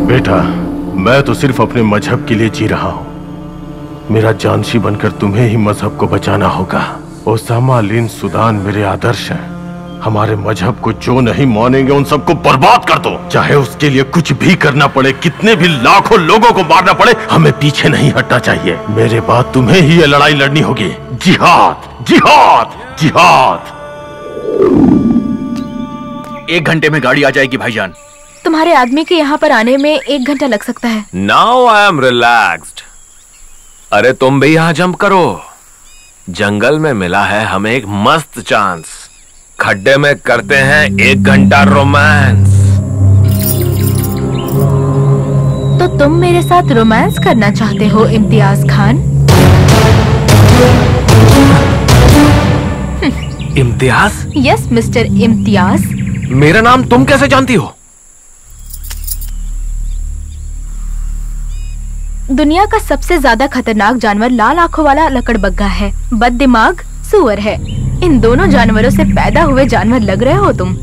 J: बेटा, मैं तो सिर्फ अपने मजहब के लिए जी रहा हूं। मेरा जानशी बनकर तुम्हें ही मजहब को बचाना होगा। ओसामा बिन सुदान मेरे आदर्श हैं। हमारे मजहब को जो नहीं मानेंगे उन सबको बर्बाद कर दो, चाहे उसके लिए कुछ भी करना पड़े, कितने भी लाखों लोगों को मारना पड़े, हमें पीछे नहीं हटना चाहिए। मेरे बाद तुम्हें ही ये लड़ाई लड़नी होगी। जिहाद, जिहाद, जिहाद।
D: 1 घंटे में गाड़ी आ जाएगी भाईजान।
C: तुम्हारे आदमी के यहाँ पर आने में 1 घंटा लग सकता है।
A: Now I am relaxed. अरे तुम भी यहाँ जंप करो। जंगल में मिला है हमें एक मस्त चांस। खड्डे में करते हैं 1 घंटा रोमांस।
C: तो तुम मेरे साथ रोमांस करना चाहते हो इम्तियाज खान?
A: इम्तियाज?
C: Yes mister Imtiaz.
A: मेरा नाम तुम कैसे जानती हो?
C: दुनिया का सबसे ज्यादा खतरनाक जानवर लाल आंखों वाला लकड़बग्गा है, बददिमाग सूअर है। इन दोनों जानवरों से पैदा हुए जानवर लग रहे हो तुम।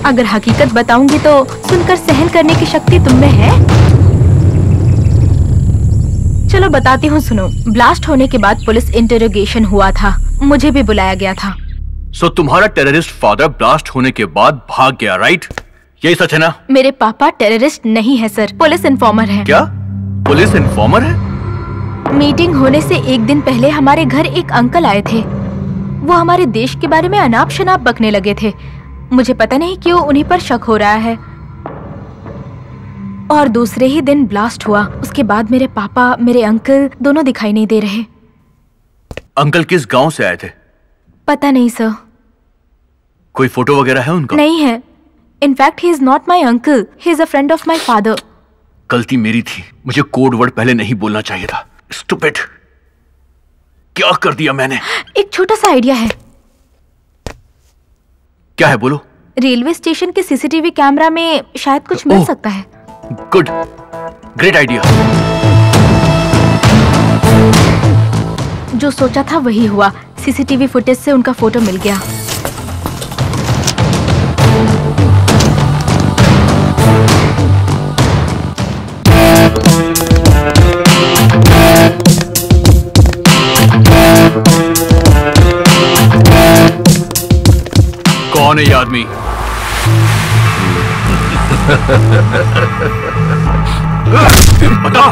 C: अगर हकीकत बताऊंगी तो सुनकर सहन करने की शक्ति तुम में है? चलो बताती हूँ, सुनो। ब्लास्ट होने के बाद पुलिस इंटरोगेशन हुआ था, मुझे भी बुलाया गया था।
D: सो तुम्हारा टेररिस्ट फादर ब्लास्ट होने के बाद भाग गया, राइट? यही सच है ना?
C: मेरे पापा टेररिस्ट नहीं है सर, पुलिस इन्फॉर्मर है।
D: क्या? पुलिस इन्फॉर्मर है?
C: मीटिंग होने से 1 दिन पहले हमारे घर एक अंकल आए थे। वो हमारे देश के बारे में अनाप शनाप बकने लगे थे। मुझे पता नहीं क्यों उन्हीं पर शक हो रहा है। और दूसरे ही दिन ब्लास्ट हुआ। उसके बाद मेरे पापा, मेरे अंकल दोनों दिखाई नहीं दे रहे।
D: अंकल किस गांव से आए थे?
C: पता नहीं सर।
D: कोई फोटो वगैरह है उनका?
C: नहीं है। In fact he is not my uncle, he is a friend of my father.
D: गलती मेरी थी, मुझे कोड वर्ड पहले नहीं बोलना चाहिए था। स्टूपिड, क्या कर दिया मैंने?
C: एक छोटा सा आइडिया है।
D: क्या है, बोलो।
C: रेलवे स्टेशन के सीसीटीवी कैमरा में शायद कुछ मिल सकता है।
D: Good, great idea.
C: जो सोचा था वही हुआ। सीसीटीवी फुटेज से उनका फोटो मिल गया।
D: कौन है ये आदमी? बता,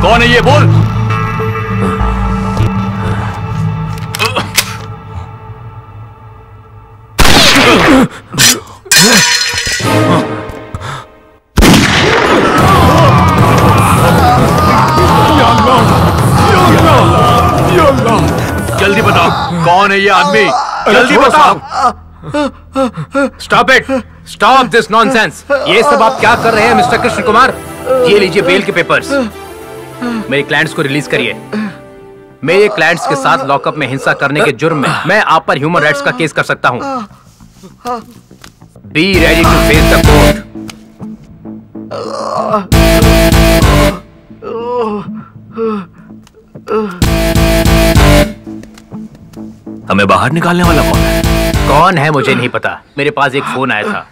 D: कौन है ये, बोल। जल्दी बताओ, कौन है ये आदमी? जल्दी बताओ।
I: Stop it, stop this nonsense. ये सब आप क्या कर रहे हैं मिस्टर कृष्ण कुमार? ये लीजिए बेल के पेपर्स। मेरे क्लाइंट्स को रिलीज करिए। मेरे क्लाइंट्स के साथ लॉकअप में हिंसा करने के जुर्म में मैं आप पर ह्यूमन राइट्स का केस कर सकता हूं। Be ready to face the court.
A: हमें बाहर निकालने वाला कौन है?
I: कौन है मुझे नहीं पता। मेरे पास एक फोन आया था,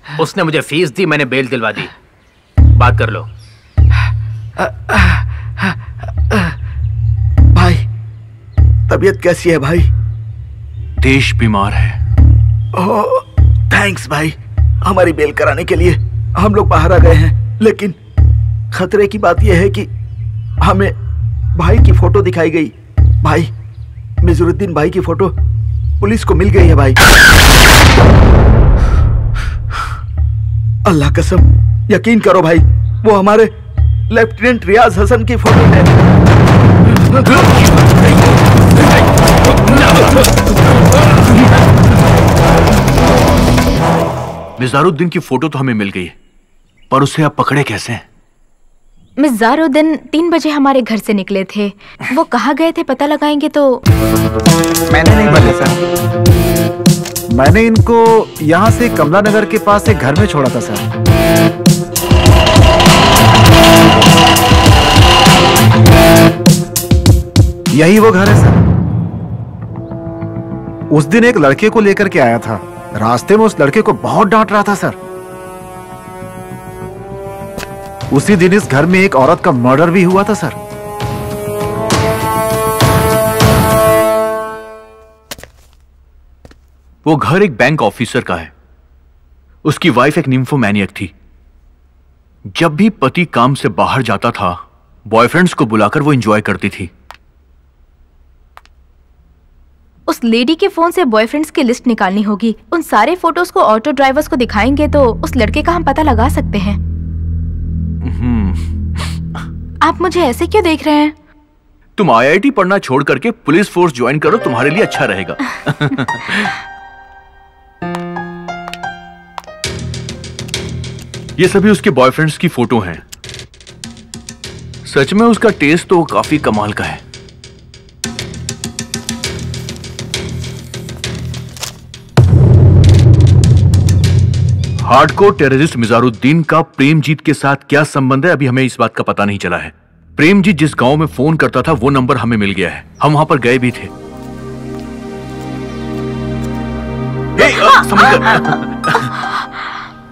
I: उसने मुझे फीस दी, मैंने बेल दिलवा दी। बात कर लो।
E: भाई, तबीयत कैसी है भाई?
D: देश बीमार है।
E: ओह, थैंक्स भाई, हमारी बेल कराने के लिए। हम लोग बाहर आ गए हैं, लेकिन खतरे की बात यह है कि हमें भाई की फोटो दिखाई गई। भाई, मिजरुद्दीन भाई की फोटो पुलिस को मिल गई है भाई। अल्लाह कसम, यकीन करो भाई, वो हमारे लेफ्टिनेंट रियाज हसन की फोटो है।
D: मिज़ारुद्दीन की फोटो तो हमें मिल गई, पर उसे आप पकड़े कैसे हैं?
C: मिज़ारुद्दीन 3 बजे हमारे घर से निकले थे। वो कहाँ गए थे पता लगाएंगे तो।
O: मैंने नहीं बोले सर, मैंने इनको यहाँ से कमला नगर के पास एक घर में छोड़ा था सर। यही वो घर है सर। उस दिन एक लड़के को लेकर के आया था, रास्ते में उस लड़के को बहुत डांट रहा था सर। उसी दिन इस घर में एक औरत का मर्डर भी हुआ था सर।
D: वो घर एक बैंक ऑफिसर का है। उसकी वाइफ एक निम्फोमैनियक थी। जब भी पति काम से बाहर जाता था, बॉयफ्रेंड्स को बुलाकर वो एंजॉय करती थी।
C: उस लेडी के फोन से बॉयफ्रेंड्स की लिस्ट निकालनी होगी। उन सारे फोटोज को ऑटो ड्राइवर्स को दिखाएंगे तो उस लड़के का हम पता लगा सकते हैं। आप मुझे ऐसे क्यों देख रहे हैं?
D: तुम IIT पढ़ना छोड़ करके पुलिस फोर्स ज्वाइन करो, तुम्हारे लिए अच्छा रहेगा। ये सभी उसके बॉयफ्रेंड्स की फोटो हैं। सच में उसका टेस्ट तो काफी कमाल का है। हार्डकोर टेररिस्ट मिजारुद्दीन का प्रेमजीत के साथ क्या संबंध है, अभी हमें इस बात का पता नहीं चला है। प्रेमजीत जिस गांव में फोन करता था वो नंबर हमें मिल गया है। हम वहां पर गए भी थे।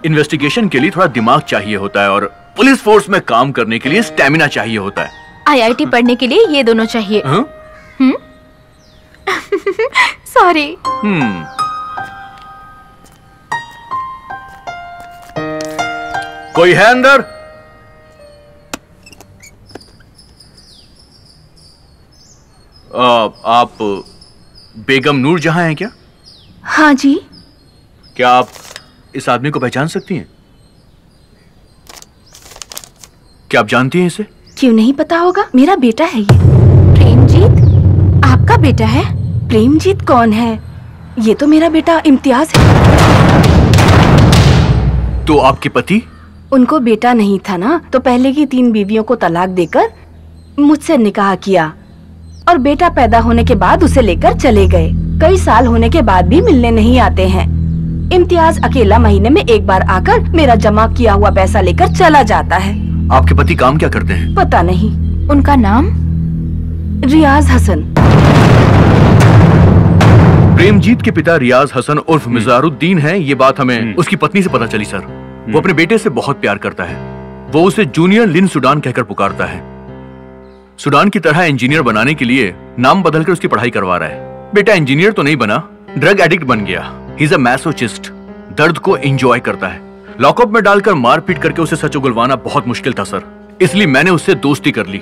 D: इन्वेस्टिगेशन के लिए थोड़ा दिमाग चाहिए होता है और पुलिस फोर्स में काम करने के लिए स्टैमिना चाहिए होता है।
C: IIT पढ़ने के लिए ये दोनों चाहिए। सॉरी।
D: कोई है अंदर? आप बेगम नूर जहां हैं क्या?
C: हाँ जी।
D: क्या आप इस आदमी को पहचान सकती हैं? क्या आप जानती हैं इसे?
F: क्यों नहीं पता होगा, मेरा बेटा है ये।
C: प्रेमजीत आपका बेटा है?
F: प्रेमजीत कौन है? ये तो मेरा बेटा इम्तियाज है।
D: तो आपके पति?
F: उनको बेटा नहीं था ना, तो पहले की 3 बीवियों को तलाक देकर मुझसे निकाह किया और बेटा पैदा होने के बाद उसे लेकर चले गए। कई साल होने के बाद भी मिलने नहीं आते हैं। इम्तियाज अकेला महीने में एक बार आकर मेरा जमा किया हुआ पैसा लेकर चला जाता है।
D: आपके पति काम क्या करते हैं?
F: पता नहीं।
C: उनका नाम?
F: रियाज हसन।
D: प्रेमजीत के पिता रियाज हसन उर्फ मिजारुद्दीन हैं। ये बात हमें उसकी पत्नी से पता चली सर। वो अपने बेटे से बहुत प्यार करता है। वो उसे जूनियर लिन सुडान कहकर पुकारता है। सुडान की तरह इंजीनियर बनाने के लिए नाम बदलकर उसकी पढ़ाई करवा रहा है। बेटा इंजीनियर तो नहीं बना, ड्रग एडिक्ट बन गया। ही इज अ मैसोचिस्ट, दर्द को एंजॉय करता है। लॉकअप में डालकर मारपीट करके उसे सच उगलवाना बहुत मुश्किल था सर, इसलिए मैंने उससे दोस्ती कर ली।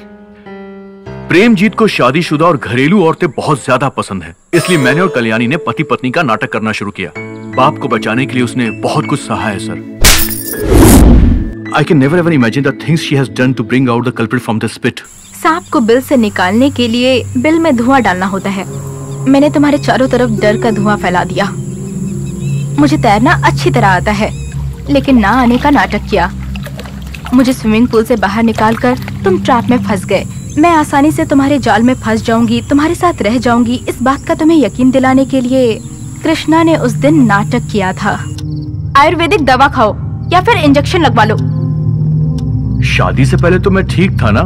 D: प्रेमजीत को शादीशुदा और घरेलू औरतें बहुत ज्यादा पसंद है, इसलिए मैंने और कल्याणी ने पति पत्नी का नाटक करना शुरू किया। बाप को बचाने के लिए उसने बहुत कुछ सहा है sir. I can never ever imagine the things she has done to bring out the culprit from the spit.
C: सांप को बिल से निकालने के लिए बिल में धुआं डालना होता है। मैंने तुम्हारे चारों तरफ डर का धुआं फैला दिया। मुझे तैरना अच्छी तरह आता है, लेकिन ना आने का नाटक किया। मुझे स्विमिंग पूल से बाहर निकालकर तुम ट्रैप में फंस गए। मैं आसानी से तुम्हारे जाल में फंस जाऊंगी, तुम्हारे साथ रह जाऊंगी, इस बात का तुम्हें यकीन दिलाने के लिए कृष्णा ने उस दिन नाटक किया था। आयुर्वेदिक दवा खाओ या फिर इंजेक्शन लगवा लो।
D: शादी से पहले तो मैं ठीक था ना।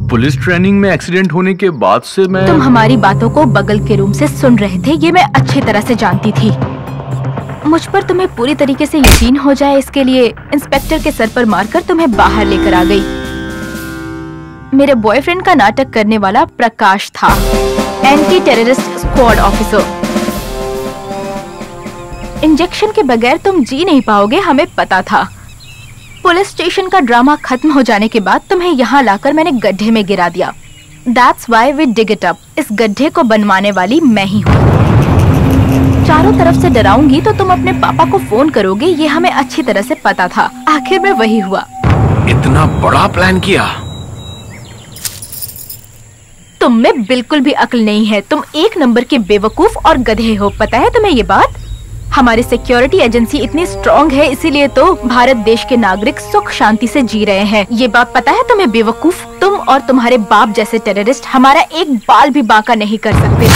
D: पुलिस ट्रेनिंग में एक्सीडेंट होने के बाद से मैं...
C: तुम हमारी बातों को बगल के रूम से सुन रहे थे, ये मैं अच्छी तरह से जानती थी। मुझ पर तुम्हें पूरी तरीके से यकीन हो जाए, इसके लिए इंस्पेक्टर के सर पर मारकर तुम्हें बाहर लेकर आ गई। मेरे बॉयफ्रेंड का नाटक करने वाला प्रकाश था, anti terrorist squad officer. Injection के बगैर तुम जी नहीं पाओगे, हमें पता था। पुलिस स्टेशन का ड्रामा खत्म हो जाने के बाद तुम्हें यहाँ लाकर मैंने गड्ढे में गिरा दिया। That's why we dig it up। इस गड्ढे को बनवाने वाली मैं ही हूँ। चारों तरफ से डराऊंगी तो तुम अपने पापा को फोन करोगे, ये हमें अच्छी तरह से पता था। आखिर में वही हुआ।
A: इतना बड़ा प्लान किया?
C: तुम में बिल्कुल भी अक्ल नहीं है। तुम एक नंबर के बेवकूफ और गधे हो, पता है तुम्हें ये बात? हमारी सिक्योरिटी एजेंसी इतनी स्ट्रॉन्ग है, इसीलिए तो भारत देश के नागरिक सुख शांति से जी रहे हैं। ये बात पता है तुम्हें बेवकूफ? तुम और तुम्हारे बाप जैसे टेररिस्ट हमारा एक बाल भी बांका नहीं कर सकते।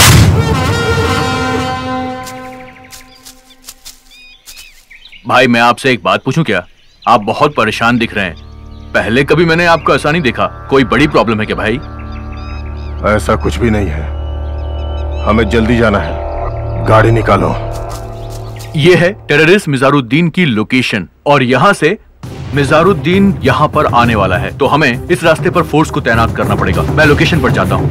D: भाई मैं आपसे एक बात पूछूं क्या? आप बहुत परेशान दिख रहे हैं। पहले कभी मैंने आपको ऐसा नहीं देखा। कोई बड़ी प्रॉब्लम है क्या भाई?
J: ऐसा कुछ भी नहीं है, हमें जल्दी जाना है, गाड़ी निकालो।
D: ये है टेररिस्ट मिजारुद्दीन की लोकेशन और यहाँ से मिजारुद्दीन यहाँ पर आने वाला है, तो हमें इस रास्ते पर फोर्स को तैनात करना पड़ेगा। मैं लोकेशन पर जाता हूँ।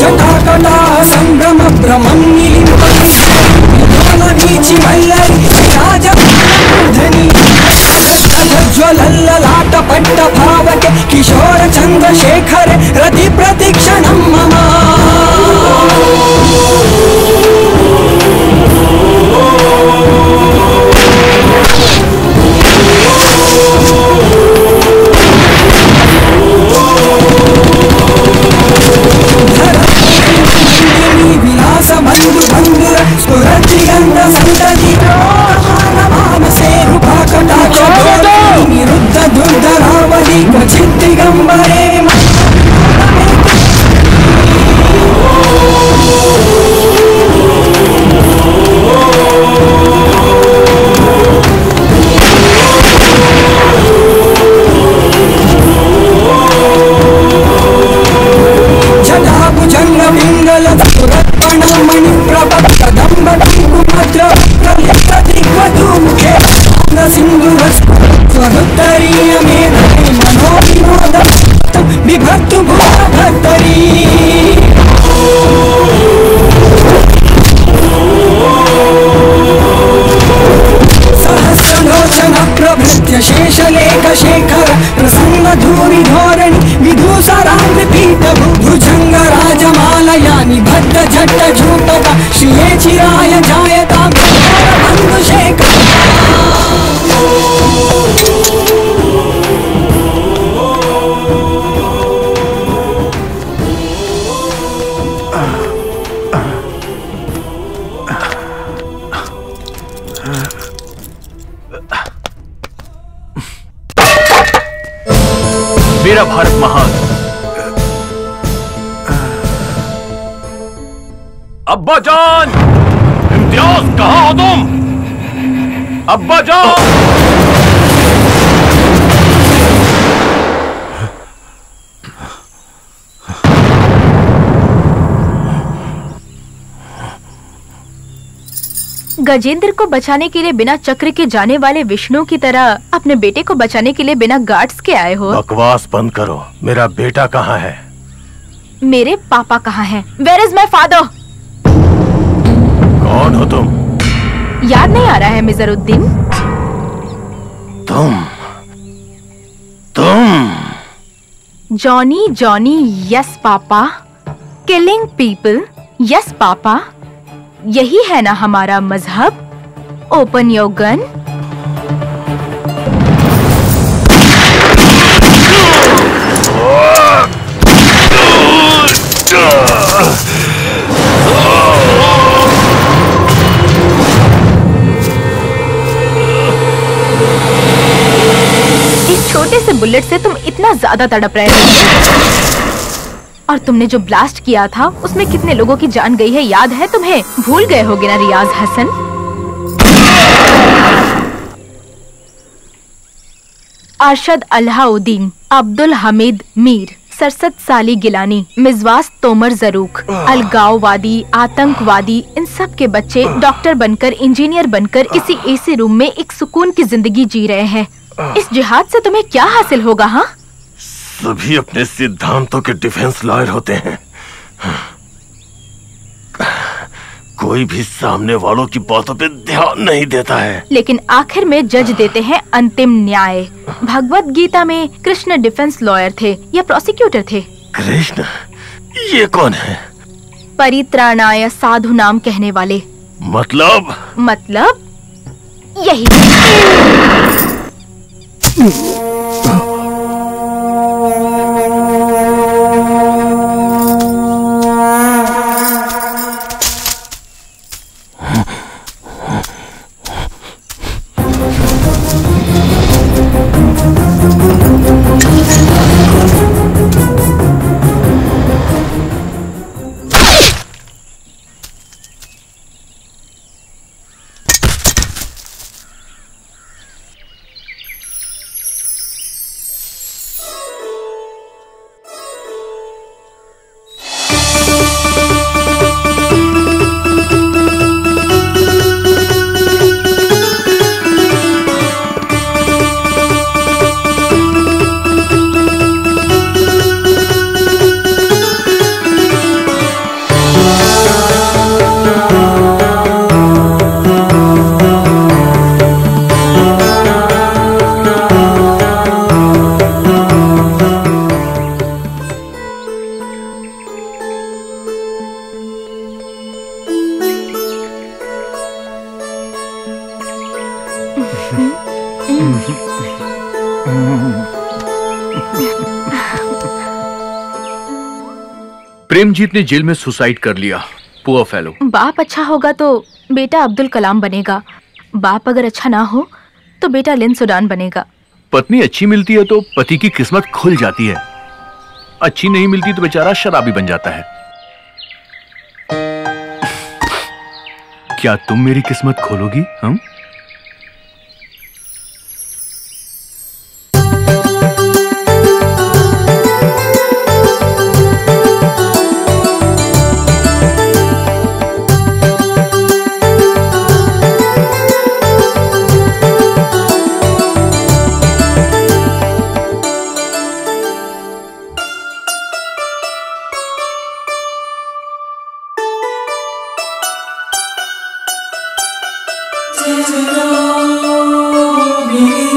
P: जटाकटा संभ्रम भ्रमं नीची मल्लरी राजधनी ज्वलल्ललाट पट्ट भावके किशोर चंद्रशेखर रति प्रतीक्षणं मम विलास बंधु बंधुर स्फुरति गंध संतति मानसे रूपा कटाक्ष निरुद्ध दुर्धरावधि क्वचित् दिगंबरे जटाभुजंग पिंगल सुरत्पण मणि प्रभ कदंब कुमद्र प्रलिप्त दिग्वधूमुखे सिंधुरस्वरुत्तरीय मेधे मनोविनोद बिभक्तु भूतभर्तरी सहस्रलोचन प्रभृत्य शेषलेख शेखर प्रसन्न धूरि धोरणि विधूसरांपीठ भुजंग राजमालयानि बद्ध झट्ट झूटक श्रिये चिराय जायता बंधुशेखर
D: मेरा भारत महान। अब्बा जान, इम्तियाज कहाँ हो तुम? अब्बा जान।
C: गजेंद्र को बचाने के लिए बिना चक्र के जाने वाले विष्णु की तरह अपने बेटे को बचाने के लिए बिना गार्ड्स के आए हो।
J: बकवास बंद करो। मेरा बेटा कहाँ है?
C: मेरे पापा कहाँ हैं? Where is my father?
J: कौन हो तुम?
C: याद नहीं आ रहा है मिजरुद्दीन?
J: तुम
C: Johnny Johnny yes papa, killing people yes papa, यही है ना हमारा मजहब? Open your gun. इस छोटे से बुलेट से तुम इतना ज्यादा तड़प रहे हो। और तुमने जो ब्लास्ट किया था उसमें कितने लोगों की जान गई है याद है तुम्हें? भूल गए होगे ना रियाज हसन? अरशद अल्लाउद्दीन, अब्दुल हमीद मीर, सरसद साली गिलानी, मिजवास तोमर जरूक, अलगाववादी, आतंकवादी, इन सब के बच्चे डॉक्टर बनकर, इंजीनियर बनकर इसी एसी रूम में एक सुकून की जिंदगी जी रहे हैं। इस जिहाद से तुम्हें क्या हासिल होगा? हाँ,
J: सभी अपने सिद्धांतों के डिफेंस लॉयर होते हैं। कोई भी सामने वालों की बातों पे ध्यान नहीं देता है,
C: लेकिन आखिर में जज देते हैं अंतिम न्याय। भगवत गीता में कृष्ण डिफेंस लॉयर थे या प्रोसिक्यूटर थे?
J: कृष्ण? ये कौन है?
C: परित्राणाय साधु नाम कहने वाले।
J: मतलब
C: यही।
D: प्रेमजीत ने जेल में सुसाइड कर लिया। Poor fellow.
C: बाप अच्छा होगा तो बेटा अब्दुल कलाम बनेगा, बाप अगर अच्छा ना हो तो बेटा लिन सुडान बनेगा।
D: पत्नी अच्छी मिलती है तो पति की किस्मत खुल जाती है, अच्छी नहीं मिलती तो बेचारा शराबी बन जाता है। क्या तुम मेरी किस्मत खोलोगी? हम
P: Be